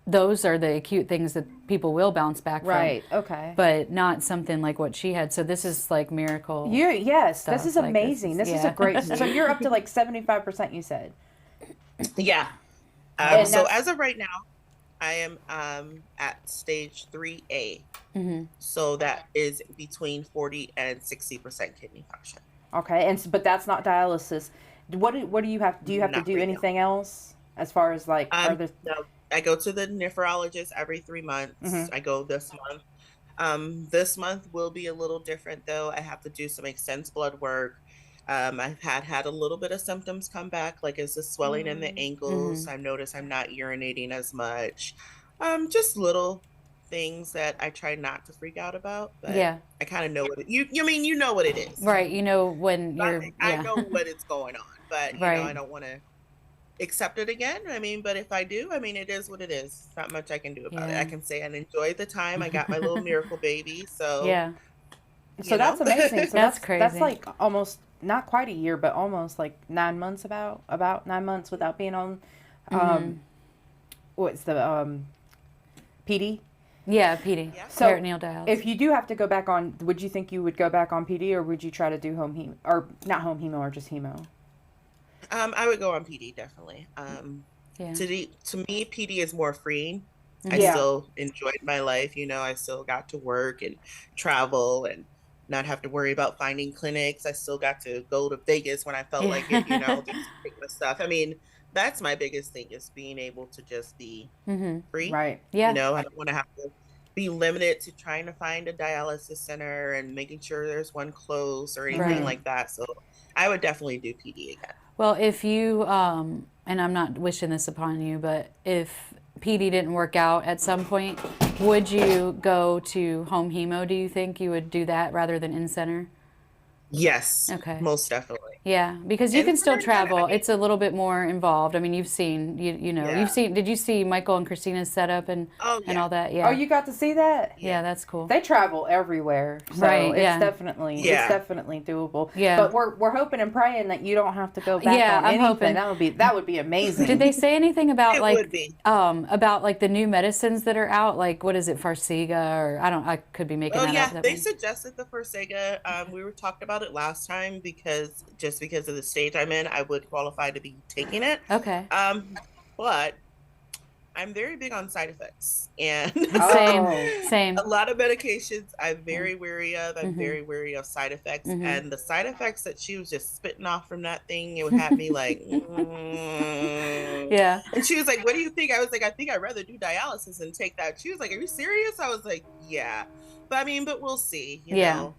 Those are the acute things that people will bounce back from. Right, okay. But not something like what she had. So this is like miracle. Yes, this is amazing. This is a great. So you're up to like 75%, you said. Yeah. So as of right now, I am at stage 3A. So that is between 40 and 60% kidney function. Okay, but that's not dialysis. What do you have? Do you have to do anything else as far as like? No. I go to the nephrologist every 3 months. I go this month. This month will be a little different though. I have to do some extensive blood work. I've had a little bit of symptoms come back, like is the swelling in the ankles. I've noticed I'm not urinating as much. Just little things that I try not to freak out about. But I kind of know what you know what it is. Right. When you're. I know what it's going on, but I don't want to accept it again. But if I do, it is what it is. Not much I can do about it. I can say I enjoyed the time. I got my little miracle baby. So So that's amazing. So that's crazy. That's like almost not quite a year, but almost like 9 months. About 9 months without being on. What's the PD? Yeah, PD. So peritoneal dialysis. If you do have to go back on, would you think you would go back on PD, or would you try to do home hemo, or not home hemo, or just hemo? I would go on PD definitely. Yeah. To me, PD is more freeing. I Yeah. still enjoyed my life. I still got to work and travel and not have to worry about finding clinics. I still got to go to Vegas when I felt like it, Yeah. just take my stuff. I mean, that's my biggest thing, is being able to just be free. Right. Yeah. I don't want to have to be limited to trying to find a dialysis center and making sure there's one close or anything Right. like that. So I would definitely do PD again. Well, if you, and I'm not wishing this upon you, but if PD didn't work out at some point, would you go to home hemo? Do you think you would do that rather than in center? Yes, Okay. most definitely. Yeah, because you And can still for that, travel. It's a little bit more involved. I mean, you've seen, yeah. you've seen, did you see Michael and Christina's setup and Oh, and yeah. all that? Oh, Yeah. you got to see that? Yeah, that's cool. They travel everywhere, so Right, it's yeah. definitely doable. Yeah. But we're hoping and praying that you don't have to go back Yeah, on I'm anything. hoping. That would be amazing. Did they say anything about It would be. about like the new medicines that are out? Like what is it, Farxiga, or I could be making Oh that yeah, up. they suggested the Forsaga. We were talked about it last time because of the stage I'm in, I would qualify to be taking it. Okay. But I'm very big on side effects, and Same. a lot of medications I'm very wary of. I'm very wary of side effects, and the side effects that she was just spitting off from that thing, it would have me like, Yeah. And she was like, "What do you think?" I was like, "I think I'd rather do dialysis and take that." She was like, "Are you serious?" I was like, "Yeah," but we'll see. Yeah.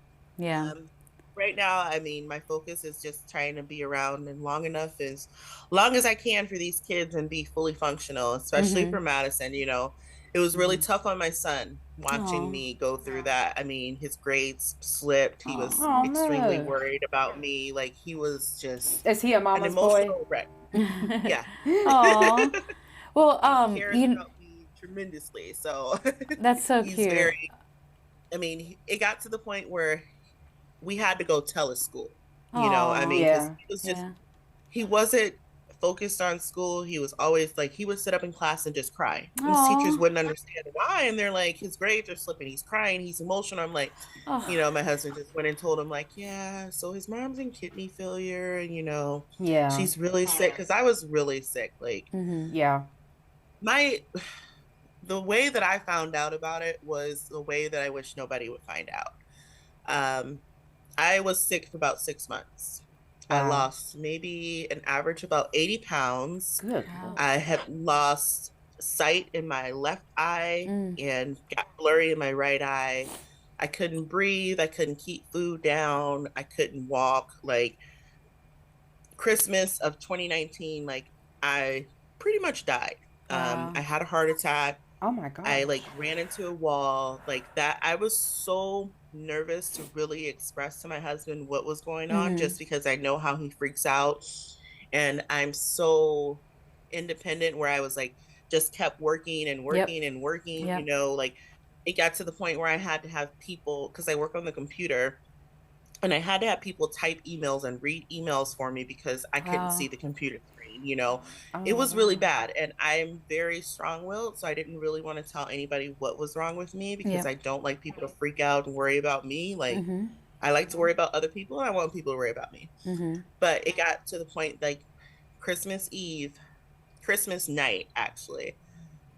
Right now, my focus is just trying to be around and long as I can for these kids and be fully functional, especially for Madison. It was really tough on my son watching me go through that. His grades slipped. He was extremely worried about me. Like, he was just Is he a an mama's boy? emotional wreck. Yeah. Aw. Well, He cares about me tremendously. So that's so he's cute. it got to the point where we had to go teleschool. Aw. Yeah. He was just, he wasn't focused on school. He was always like, he would sit up in class and just cry. And his teachers wouldn't understand why. And they're like, his grades are slipping. He's crying. He's emotional. I'm like, my husband just went and told him like, yeah, so his mom's in kidney failure. And, she's really sick. Cause I was really sick. Like, Yeah. The way that I found out about it was the way that I wish nobody would find out. I was sick for about 6 months. Wow. I lost maybe an average about 80 pounds. Good. I had lost sight in my left eye and got blurry in my right eye. I couldn't breathe. I couldn't keep food down. I couldn't walk. Like, Christmas of 2019, like, I pretty much died. Wow. I had a heart attack. Oh my God. I ran into a wall like that. I was so nervous to really express to my husband what was going on, just because I know how he freaks out. And I'm so independent, where I was like, just kept working and working and working, like, it got to the point where I had to have people, because I work on the computer, and I had to have people type emails and read emails for me because I couldn't see the computer screen. It was really bad. And I'm very strong-willed, so I didn't really want to tell anybody what was wrong with me, because I don't like people to freak out and worry about me. Like, I like to worry about other people, and I want people to worry about me. But it got to the point, like, Christmas night, actually,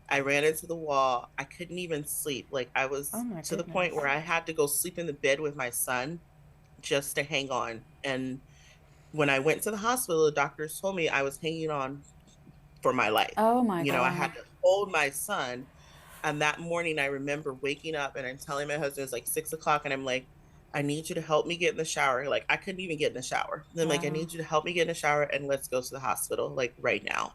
I ran into the wall. I couldn't even sleep. Like, I was to the point where I had to go sleep in the bed with my son just to hang on. And when I went to the hospital, the doctors told me I was hanging on for my life. Oh my God. I had to hold my son. And that morning, I remember waking up and I'm telling my husband, it's like 6 o'clock, and I'm like, I need you to help me get in the shower. Like, I couldn't even get in the shower. And I'm like, I need you to help me get in the shower, and let's go to the hospital, like, right now.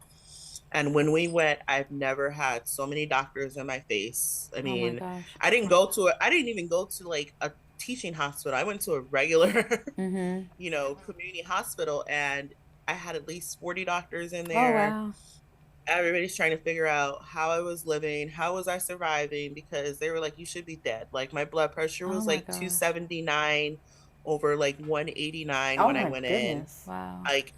And when we went, I've never had so many doctors in my face. I mean, I didn't even go to like a teaching hospital. I went to a regular, community hospital, and I had at least 40 doctors in there. Oh, wow. Everybody's trying to figure out how I was living, how was I surviving, because they were like, you should be dead. Like, my blood pressure was like 279 over like 189 when I went in. Wow. Like,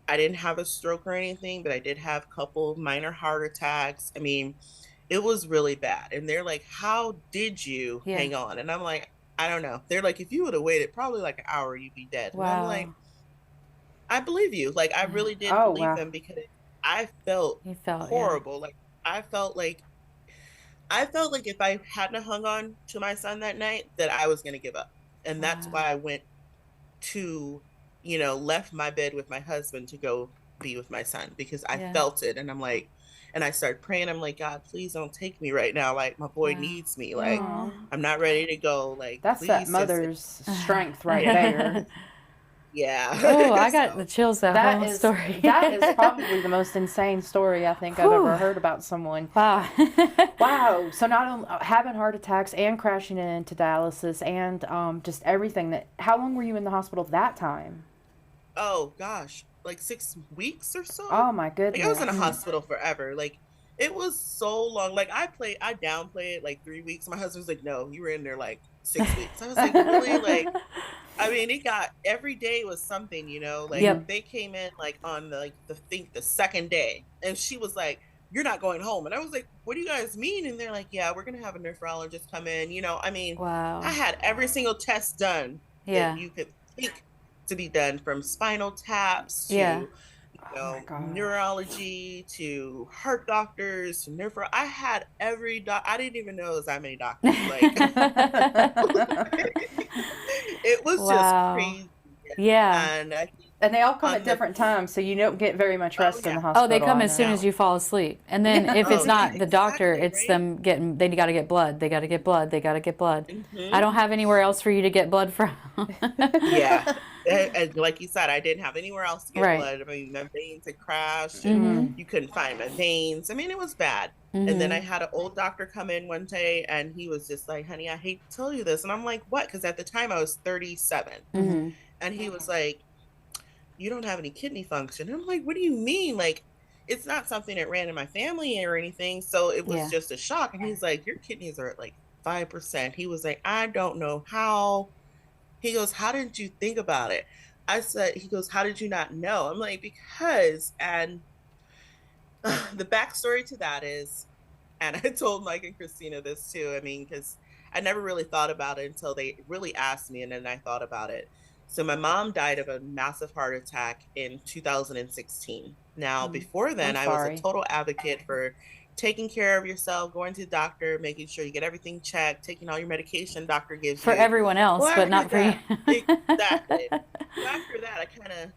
I didn't have a stroke or anything, but I did have a couple minor heart attacks. I mean, it was really bad. And they're like, how did you hang on? And I'm like, I don't know. They're like, if you would have waited probably like an hour, you'd be dead. Wow. And I'm like, I believe you. Like, I really did believe them, because I felt You felt, yeah. horrible. Like I felt like I felt like if I hadn't hung on to my son that night, that I was going to give up. And that's Wow. why I went to, left my bed with my husband to go be with my son because I Yeah. felt it. And I'm like, and I started praying. I'm like, God, please don't take me right now. Like, my boy Wow. needs me. Like, Aw. I'm not ready to go. Like, That's that please just, mother's strength right yeah, there. Oh, yeah. I got the So, chills that That whole is story. that is probably the most insane story I think I've Whew. ever heard about someone. Wow. Wow. So not only having heart attacks and crashing into dialysis and just everything that. How long were you in the hospital that time? oh gosh, like 6 weeks or so. Oh my Like I was in a goodness. hospital forever. Like it was so long. Like I downplay it like 3 weeks. My husband's like, no, you were in there like 6 weeks. I was like, really? Like, I mean, it got every day was something, like Yep. Mhm. they came in like on the second day and she was like, you're not going home. And I was like, what do you guys mean? And they're like, yeah, we're gonna have a nephrologist come in. I mean, I Wow. had every single test done that Yeah. you could think to be done, from spinal taps Yeah. to Oh my gosh. neurology to heart doctors to neuro. I had every I didn't even know it was that many doctors. Like it was just Wow. crazy. Yeah. And I think And they all come on at the different times, so you don't get very much oh rest in yeah, the Oh, they hospital. come I as soon know. as no, you fall asleep. And then if it's oh yeah, not the doctor, exactly, it's right. them getting, they got to get blood. They got to get blood. They got to get blood. I Hmm. don't have anywhere else for you to get blood from. Yeah. And like you said, I didn't have anywhere else to get Right. blood. I mean, my veins had crashed and Mm-hmm. Mm. you couldn't find my veins. I mean, it was bad. And then I Mm-hmm. had an old doctor come in one day and he was just like, honey, I hate to tell you this. And I'm like, what? Because at the time I was 37. Mm-hmm. Mm-hmm. And he was like, you don't have any kidney function. And I'm like, what do you mean? Like, it's not something that ran in my family or anything. So it was Yeah. just a shock. And he's like, your kidneys are at like 5%. He was like, I don't know how. He goes, how didn't you think about it? I said, he goes, how did you not know? I'm like, because, and the backstory to that is, and I told Mike and Christina this too. I mean, because I never really thought about it until they really asked me, and then I thought about it. So my mom died of a massive heart attack in 2016. Now, Mm. before I'm then, I was a sorry. total advocate for taking care of yourself, going to the doctor, making sure you get everything checked, taking all your medication doctor gives For you. everyone Well, else, but after not for you. that, exactly. So after that, I kind of,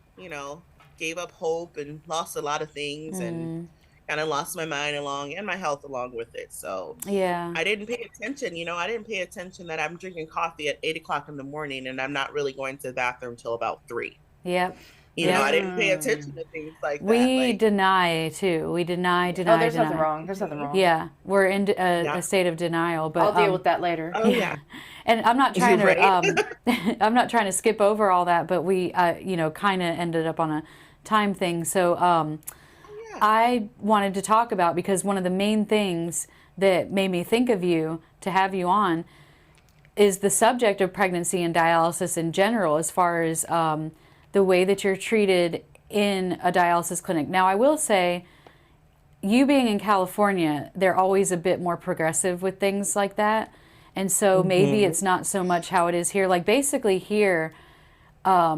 gave up hope and lost a lot of things and Mm, kind of lost my mind along and my health along with it. So yeah. I didn't pay attention. I didn't pay attention that I'm drinking coffee at 8 o'clock in the morning and I'm not really going to the bathroom till about 3. Yep. I Yep. didn't pay attention Mm. to things like that. We Like, deny too. We Oh, deny, there's nothing deny. wrong. There's nothing mhm, wrong. Yeah, we're in yeah. a state of denial, I'll but deal with that later. Oh, yeah. yeah. And I'm not trying You're to right. I'm not trying to skip over all that, but we kind of ended up on a time thing. So Oh, yeah. I wanted to talk about, because one of the main things that made me think of you to have you on is the subject of pregnancy and dialysis in general, as far as the way that you're treated in a dialysis clinic. Now, I will say, you being in California, they're always a bit more progressive with things like that. And so maybe Hmm. it's not so much how it is here. Like basically here,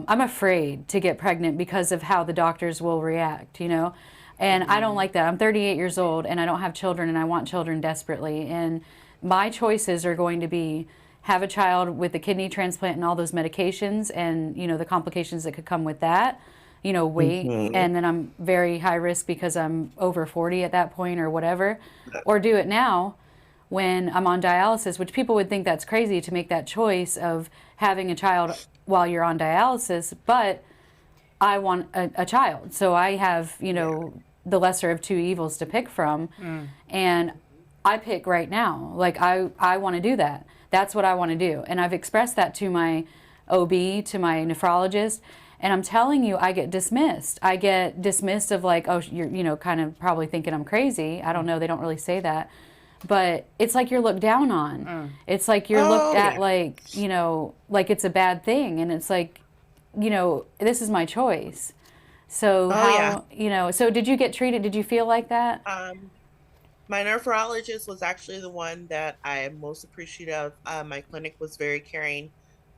I'm afraid to get pregnant because of how the doctors will react, you know? And I don't like that. I'm 38 years old and I don't have children and I want children desperately. And my choices are going to be have a child with a kidney transplant and all those medications and, the complications that could come with that, wait. Hmm. And then I'm very high risk because I'm over 40 at that point or whatever. Or do it now when I'm on dialysis, which people would think that's crazy to make that choice of having a child while you're on dialysis, but I want a child. So I have, Yeah. the lesser of two evils to pick from. And I pick right now. Like I want to do that. That's what I want to do. And I've expressed that to my OB, to my nephrologist. And I'm telling you, I get dismissed. I get dismissed of like, oh, you're, kind of probably thinking I'm crazy. I don't know. They don't really say that. But it's like you're looked down on. It's like you're looked Oh, at yeah. like, like it's a bad thing. And it's like, this is my choice. So Oh, yeah. so did you get treated? Did you feel like that? Um, my nephrologist was actually the one that I am most appreciative of. My clinic was very caring.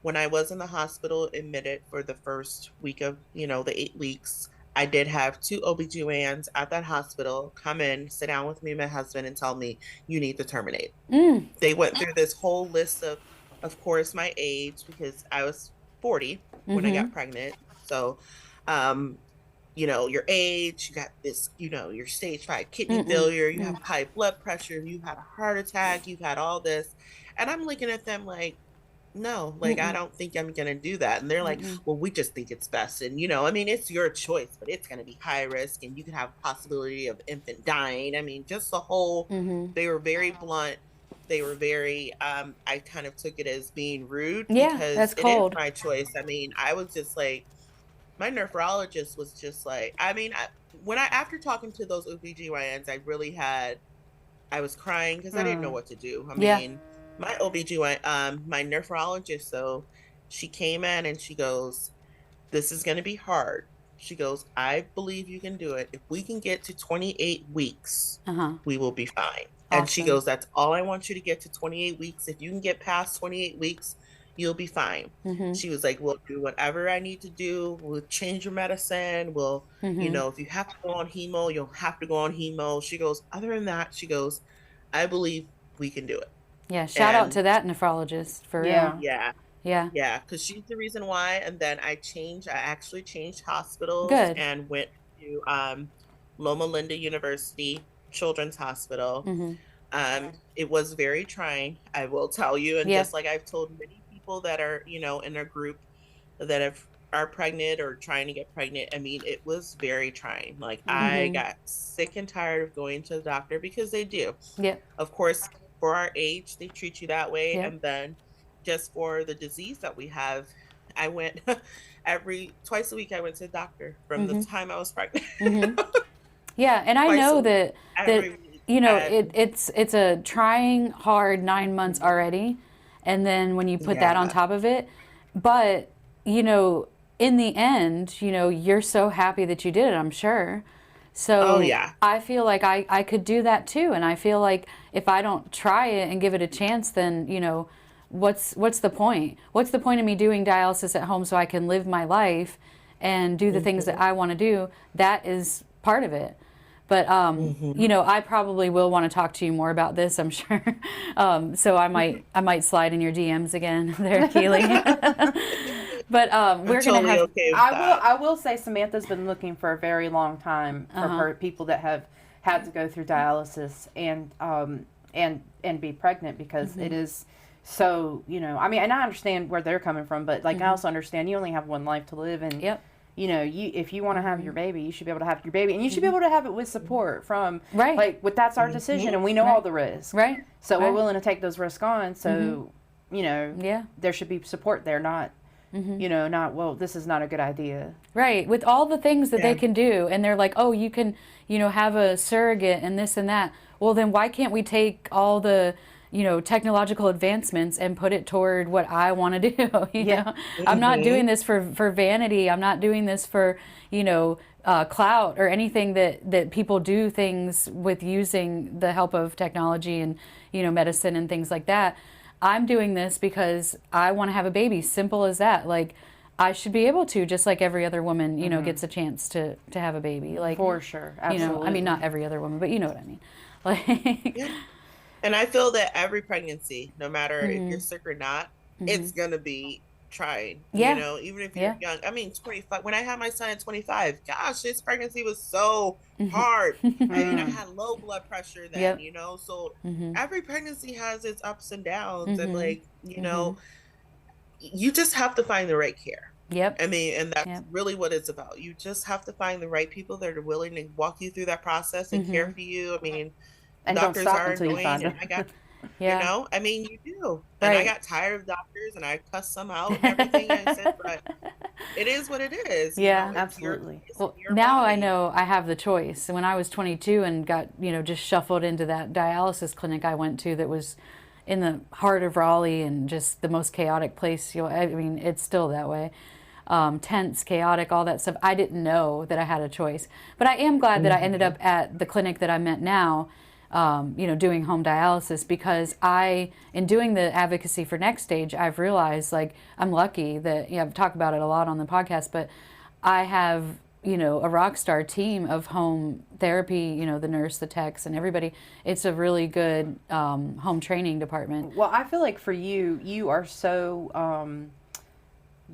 When I was in the hospital admitted for the first week of, the 8 weeks, I did have two OBGYNs at that hospital come in, sit down with me and my husband, and tell me, you need to terminate. They went through this whole list of course, my age, because I was 40 when I got pregnant. So, um, your age, you got this, your stage 5 kidney failure, you have high blood pressure, you had a heart attack, you've had all this. And I'm looking at them like, no, like, I don't think I'm going to do that. And they're like, well, we just think it's best. And, I mean, it's your choice, but it's going to be high risk and you could have possibility of infant dying. I mean, just the whole, they were very blunt. They were very, I kind of took it as being rude because that's it cold. is my choice. I mean, I was just like, my nephrologist was just like, I mean, after talking to those OBGYNs, I was crying because I didn't know what to do. I mean, my OBGYN, my nephrologist, though, she came in and she goes, this is going to be hard. She goes, I believe you can do it. If we can get to 28 weeks, we will be fine. Awesome. And she goes, that's all I want you to get to 28 weeks. If you can get past 28 weeks, you'll be fine. She was like, we'll do whatever I need to do. We'll change your medicine. We'll, if you have to go on hemo, you'll have to go on hemo. She goes, other than that, she goes, I believe we can do it. Yeah. Shout out to that nephrologist for real. Yeah. Yeah. Yeah. Cause she's the reason why. And then I actually changed hospitals. Good. And went to, Loma Linda University Children's Hospital. It was very trying, I will tell you. And just like I've told many people that are, in a group that are pregnant or trying to get pregnant, I mean, it was very trying. Like I got sick and tired of going to the doctor because they do. Yeah. Of course, for our age, they treat you that way. And then just for the disease that we have, I went twice a week, I went to the doctor from the time I was pregnant. Yeah. And I know that it's a trying, hard 9 months already. And then when you put that on top of it, but, in the end, you're so happy that you did it, I'm sure. So I feel like I could do that too. And I feel like if I don't try it and give it a chance, then, what's the point? What's the point of me doing dialysis at home so I can live my life and do the things that I want to do? That is part of it. But, I probably will want to talk to you more about this, I'm sure. So I might slide in your DMs again there, Keeli. But we're totally going to have... Okay with I will say Samantha's been looking for a very long time for her people that have had to go through dialysis and be pregnant because it is so, I mean, and I understand where they're coming from, but like I also understand you only have one life to live and if you want to have your baby, you should be able to have your baby, and you should be able to have it with support from that's our decision, and we know all the risks, so we're willing to take those risks on. So there should be support there, not not, well, this is not a good idea, with all the things that they can do, and they're like, oh, you can have a surrogate and this and that. Well, then why can't we take all the technological advancements and put it toward what I want to do? know, I'm not doing this for vanity. I'm not doing this for, clout or anything that people do things with using the help of technology and, medicine and things like that. I'm doing this because I want to have a baby. Simple as that. Like, I should be able to, just like every other woman, gets a chance to have a baby. Like, for sure. Absolutely. I mean, not every other woman, but you know what I mean. Like, And I feel that every pregnancy, no matter if you're sick or not, it's going to be trying. Even if you're young. I mean, 25. When I had my son at 25, gosh, this pregnancy was so hard. I mean, I had low blood pressure then, so every pregnancy has its ups and downs. And like, you just have to find the right care. I mean, and that's really what it's about. You just have to find the right people that are willing to walk you through that process and care for you. I mean, and doctors don't stop are until you annoying, find and them. I got, I mean, you do. And I got tired of doctors, and I cussed some out and everything. I said, but it is what it is. Absolutely. Well, now I know I have the choice. When I was 22 and got, just shuffled into that dialysis clinic I went to that was in the heart of Raleigh and just the most chaotic place. I mean, it's still that way. Tense, chaotic, all that stuff. I didn't know that I had a choice. But I am glad that I ended up at the clinic that I'm at now, doing home dialysis, because in doing the advocacy for Next Stage, I've realized, like, I'm lucky that, I've talked about it a lot on the podcast, but I have, a rock star team of home therapy, the nurse, the techs, and everybody. It's a really good home training department. Well, I feel like for you, you are so,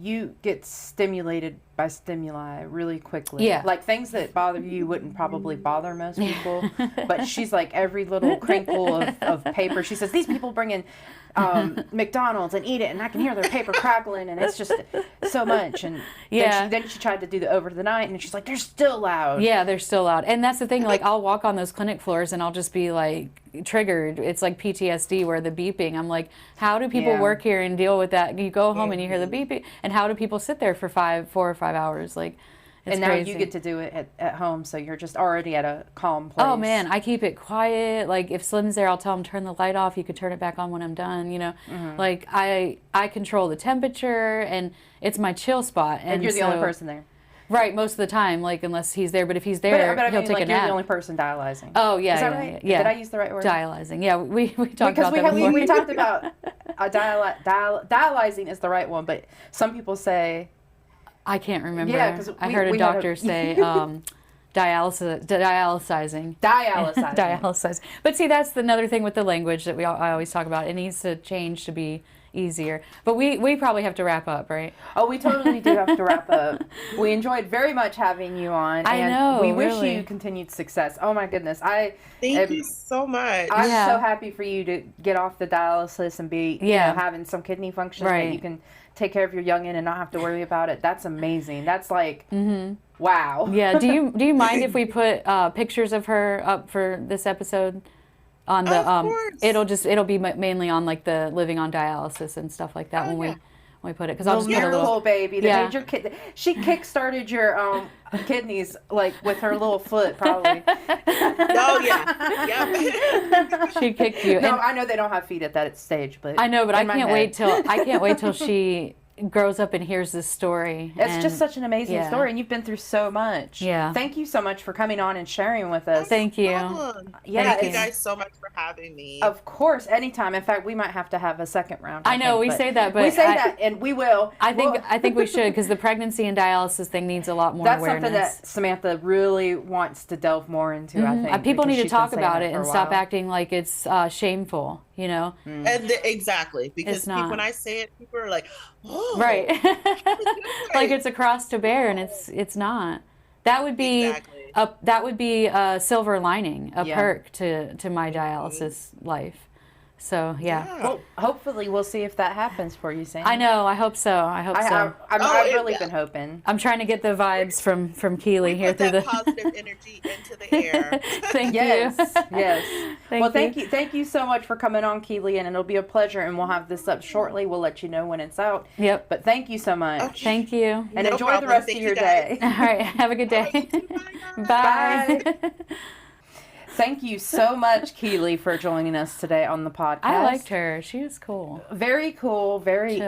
you get stimulated by stimuli really quickly. Yeah. Like things that bother you wouldn't probably bother most people. But she's like every little crinkle of paper. She says, these people bring in McDonald's and eat it, and I can hear their paper crackling, and it's just so much. And then she tried to do the over the night, and she's like, they're still loud. Yeah, they're still loud. And that's the thing, like I'll walk on those clinic floors and I'll just be like triggered. It's like PTSD where the beeping. I'm like, how do people work here and deal with that? You go home and you hear the beeping, and how do people sit there for 4 or 5 hours? Like, it's and now crazy. you get to do it at home, so you're just already at a calm place. Oh man, I keep it quiet. Like if Slim's there, I'll tell him turn the light off. You could turn it back on when I'm done. Like I control the temperature, and it's my chill spot. And you're the only person there. Right, most of the time, like unless he's there. But if he's there, but I he'll mean, take like, a nap. You're the only person dialyzing. Oh yeah, is that right? Yeah. Did I use the right word? Dialyzing. Yeah, we talked because about that before. we talked about dialyzing is the right one, but some people say. I can't remember. Yeah, because I heard a doctor say dialysizing. Dialyzing. But see, that's another thing with the language that I always talk about. It needs to change to be easier. But we probably have to wrap up, right? Oh, we totally do have to wrap up. We enjoyed very much having you on. I know. We wish really. you continued success. Oh my goodness. Thank you so much. I'm so happy for you to get off the dialysis and be having some kidney function that you can take care of your youngin' and not have to worry about it. That's amazing. That's like wow. Yeah. Do you mind if we put pictures of her up for this episode? On the of course. It'll be mainly on like the living on dialysis and stuff like that when we put it, because I'll just put a little little baby that made your kid. She kickstarted your kidneys like with her little foot probably. Oh yeah. She kicked you. No, I know they don't have feet at that stage, but I know, but I can't wait till she grows up and hears this story. It's just such an amazing story, and you've been through so much. Yeah. Thank you so much for coming on and sharing with us. Thank you. Thank you guys so much for having me. Of course, anytime. In fact, we might have to have a second round. I know we say that, but we say that, and we will. I think we should, because the pregnancy and dialysis thing needs a lot more awareness. That's something that Samantha really wants to delve more into. I think people need to talk about it and stop acting like it's shameful. And exactly, because when I say it, people are like, "Oh, right," like it's a cross to bear, and it's not. That would be a silver lining, a perk to my dialysis life. So Well, hopefully we'll see if that happens for you, Sam. I know. I hope so. I've really been hoping. I'm trying to get the vibes from Keeli here through the positive energy into the air. Thank you. Yes. Thank you so much for coming on, Keeli, and it'll be a pleasure. And we'll have this up shortly. We'll let you know when it's out. Yep. But thank you so much. Okay. Thank you. And enjoy the rest of your day. All right. Have a good day. Bye. Thank you so much, Keeli, for joining us today on the podcast. I liked her. She was cool. Very cool. Very,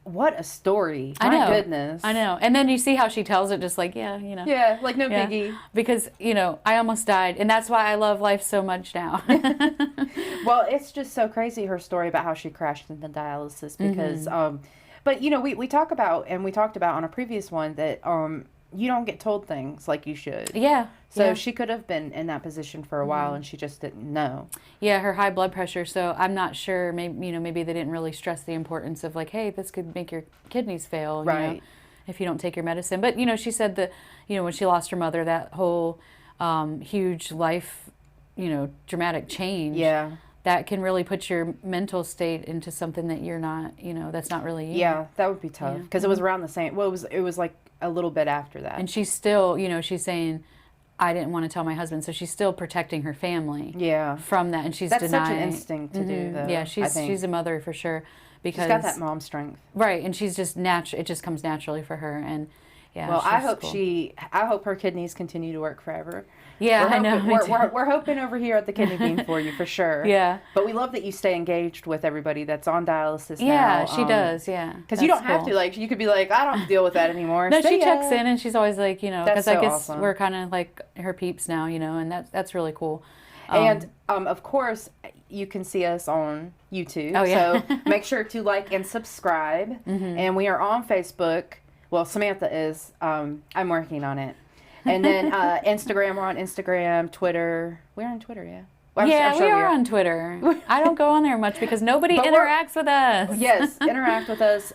what a story. My goodness. I know. And then you see how she tells it, just like, Yeah, like no biggie. Because, I almost died. And that's why I love life so much now. Well, it's just so crazy, her story about how she crashed into dialysis because, but, we talk about, and we talked about on a previous one that, you don't get told things like you should. Yeah. So she could have been in that position for a while, and she just didn't know. Yeah, her high blood pressure. So I'm not sure. Maybe they didn't really stress the importance of like, hey, this could make your kidneys fail. Right. If you don't take your medicine. But she said that when she lost her mother, that whole huge life, dramatic change. Yeah. That can really put your mental state into something that you're not. That's not really you. Yeah, that would be tough because it was around the same. Well, it was like a little bit after that. And she's still, she's saying, I didn't want to tell my husband, so she's still protecting her family. Yeah. From that, and she's That's denying. such an instinct to do, though. Yeah, she's a mother for sure. Because she's got that mom strength. Right, and she's just it just comes naturally for her, and well, I hope I hope her kidneys continue to work forever. Yeah, I know. We're hoping over here at the Kidney Bean for you, for sure. Yeah. But we love that you stay engaged with everybody that's on dialysis now. Yeah, she does, yeah. Because you don't have to, like, you could be like, I don't have to deal with that anymore. No, she checks in, and she's always like, because I guess awesome. We're kind of like her peeps now, and that's really cool. And, of course, you can see us on YouTube. Oh, yeah. So make sure to like and subscribe. And we are on Facebook. Well, Samantha is. I'm working on it. And then Instagram, we're on Instagram, Twitter. We're on Twitter, yeah. Well, Yeah, we are on Twitter. I don't go on there much because nobody interacts with us. Yes, interact with us.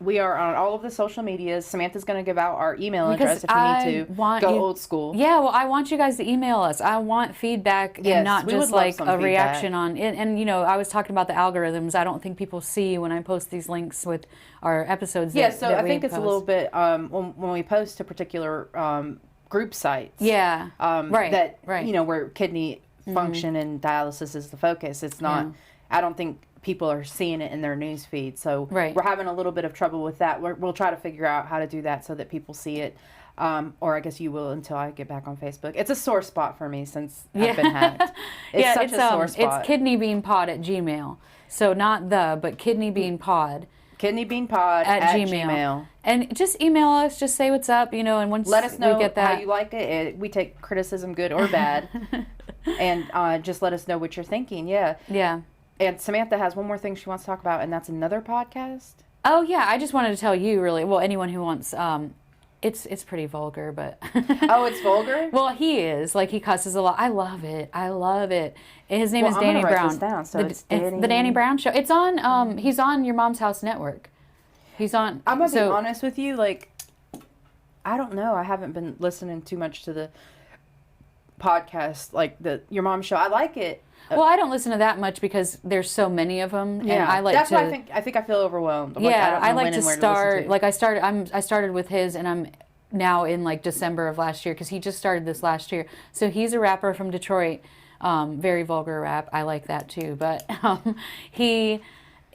We are on all of the social medias. Samantha's going to give out our email address if you need to go old school. Yeah, well, I want you guys to email us. I want feedback and not just like a reaction on it. And, you know, I was talking about the algorithms. I don't think people see when I post these links with our episodes. Yeah, so I think it's a little bit when we post to particular group sites. Yeah, right. You know, where kidney function and dialysis is the focus. It's not, I don't think people are seeing it in their news feed. So we're having a little bit of trouble with that. We'll try to figure out how to do that so that people see it. Or I guess you will until I get back on Facebook. It's a sore spot for me since I've been hacked. It's such a sore spot. It's kidneybeanpod@gmail. So not but kidneybeanpod. Kidneybeanpod at Gmail. And just email us, just say what's up, you know, and once let us know we get that, how you like it. We take criticism, good or bad. And just let us know what you're thinking. Yeah. Yeah. And Samantha has one more thing she wants to talk about, and that's another podcast. Oh, yeah. I just wanted to tell you, really, well, anyone who wants, it's pretty vulgar, but... Oh, it's vulgar? Well, he is. Like, he cusses a lot. I love it. I love it. His name is Danny Brown. This down, so it's the Danny Brown Show. It's on, he's on Your Mom's House Network. He's on... I'm going to be honest with you, like, I don't know. I haven't been listening too much to the podcast, like Your Mom's Show. I like it. Well, I don't listen to that much because there's so many of them, yeah. and I like that's to. Why I think I feel overwhelmed. I'm yeah, I like to start. Like I started with his, and I'm now in like December of last year because he just started this last year. So he's a rapper from Detroit, very vulgar rap. I like that too, but he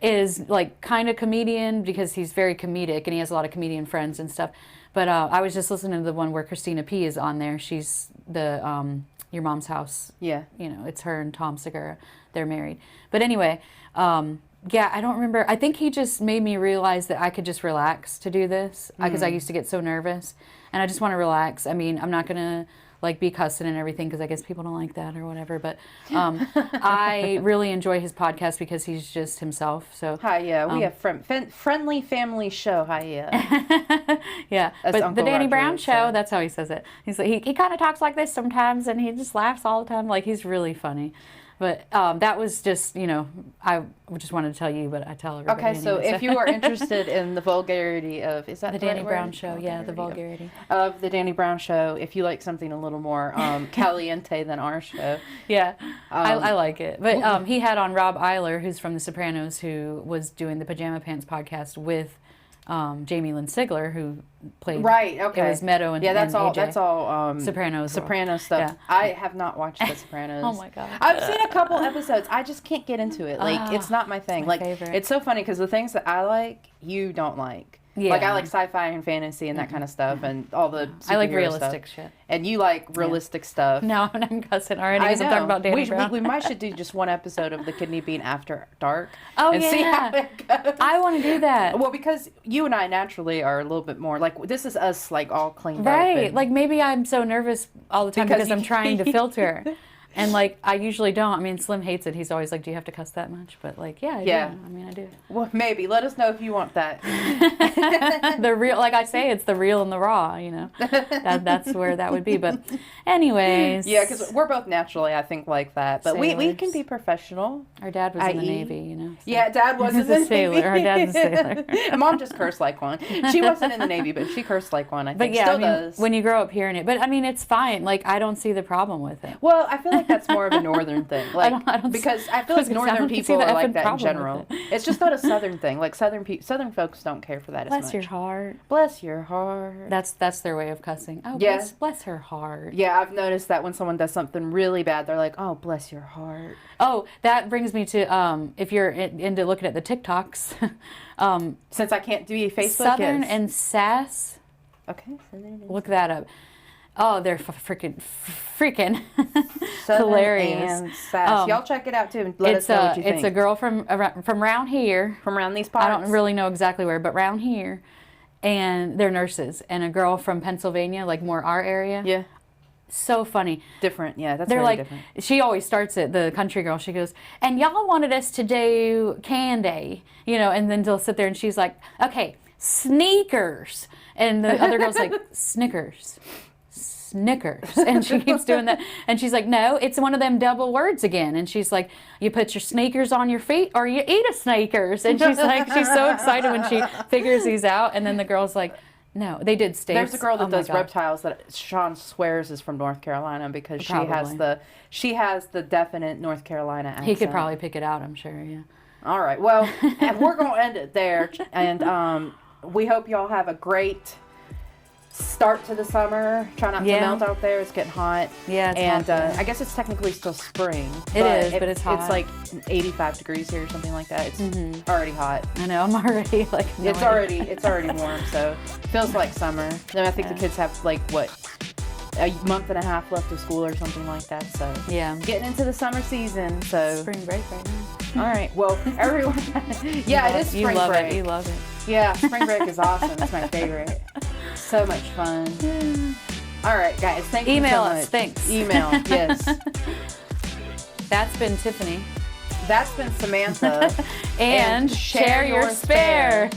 is like kind of comedian because he's very comedic and he has a lot of comedian friends and stuff. But I was just listening to the one where Christina P is on there. She's the Your Mom's House. Yeah. You know, it's her and Tom Segura. They're married. But anyway, yeah, I don't remember. I think he just made me realize that I could just relax to do this because I used to get so nervous. And I just want to relax. I mean, I'm not going to like be cussing and everything because I guess people don't like that or whatever. But I really enjoy his podcast because he's just himself. So hi, yeah, we have friendly family show. Hi, yeah, yeah. But Uncle the Danny Brown Show, that's how he says it. He's like he kind of talks like this sometimes, and he just laughs all the time. Like he's really funny. But that was just, you know, I just wanted to tell you, but I tell everybody. Okay, so if you are interested in the vulgarity of, is that the Danny Brown Show? Yeah, the vulgarity of the Danny Brown Show. If you like something a little more caliente than our show, yeah, I like it. But he had on Rob Eiler, who's from The Sopranos, who was doing the Pajama Pants podcast with Jamie Lynn Sigler, who played It was Meadow and that's and all. AJ. That's all Sopranos stuff. Yeah. I have not watched The Sopranos. Oh my god! I've seen a couple episodes. I just can't get into it. Like it's not my thing. My favorite. It's so funny because the things that I like, you don't like. Yeah. Like I like sci-fi and fantasy and that kind of stuff and all the I like realistic stuff. Shit. And you like realistic stuff. No, I'm cussing already because I'm talking about Danny Brown. We might should do just one episode of the Kidney Bean After Dark. Oh, and see how it goes. I want to do that. Well, because you and I naturally are a little bit more like this is us like all cleaned up. Right. Like maybe I'm so nervous all the time because I'm trying to filter. And like I usually don't. I mean, Slim hates it. He's always like, "Do you have to cuss that much?" But like, yeah, I do. I mean, I do. Well, maybe. Let us know if you want that. The real, like I say, it's the real and the raw. You know, that's where that would be. But, anyways. Yeah, because we're both naturally, I think, like that. But we can be professional. Our dad was in the Navy, you know. So. Yeah, Dad was in the Navy. Sailor. Our dad's a sailor. Mom just cursed like one. She wasn't in the Navy, but she cursed like one. I think. But yeah, still I mean, does. when you grow up hearing it, but I mean, it's fine. Like I don't see the problem with it. Well, I feel like that's more of a northern thing. Like I don't because I feel like northern people are like that in general. It's just not a southern thing. Like southern folks don't care for that as much. Bless your heart. Bless your heart. That's their way of cussing. Oh, yeah. bless her heart. Yeah, I've noticed that when someone does something really bad, they're like, "Oh, bless your heart." Oh, that brings me to if you're into looking at the TikToks. Since I can't do Facebook, Southern and Sass. Okay. Look that up. Oh, they're freaking Southern hilarious. And Sass. Y'all check it out too and let us know what you think. It's a girl from around here. From around these parts. I don't really know exactly where, but around here. And they're nurses. And a girl from Pennsylvania, like more our area. Yeah. So funny. Different, yeah. That's They're really like, different. She always starts it, the country girl. She goes, and y'all wanted us to do candy, you know, and then they'll sit there and she's like, okay, sneakers. And the other girl's like, Snickers. Snickers. And she keeps doing that. And she's like, no, it's one of them double words again. And she's like, you put your sneakers on your feet or you eat a Snickers. And she's like, she's so excited when she figures these out. And then the girl's like, no, they did states. There's a girl that does God. reptiles that Sean swears is from North Carolina because Probably. she has the definite North Carolina accent. He could probably pick it out, I'm sure, yeah. All right. Well, and we're going to end it there. And we hope y'all have a great start to the summer. Try not to melt out there. It's getting hot. Yeah, it's and hot. I guess it's technically still spring. It is, but it's hot. It's like 85 degrees here or something like that. It's already hot. I know, I'm already like... It's already warm, so it feels like summer. Then I think the kids have like, what, a month and a half left of school or something like that. So yeah, getting into the summer season. So spring break right now. All right. Well, everyone. Yeah, it is spring you love break. It. You love it. Yeah, spring break is awesome. It's my favorite. So much fun. All right, guys. Thank you so much. Email us. Thanks. Email. Yes. That's been Tiffany. That's been Samantha. and share your spare.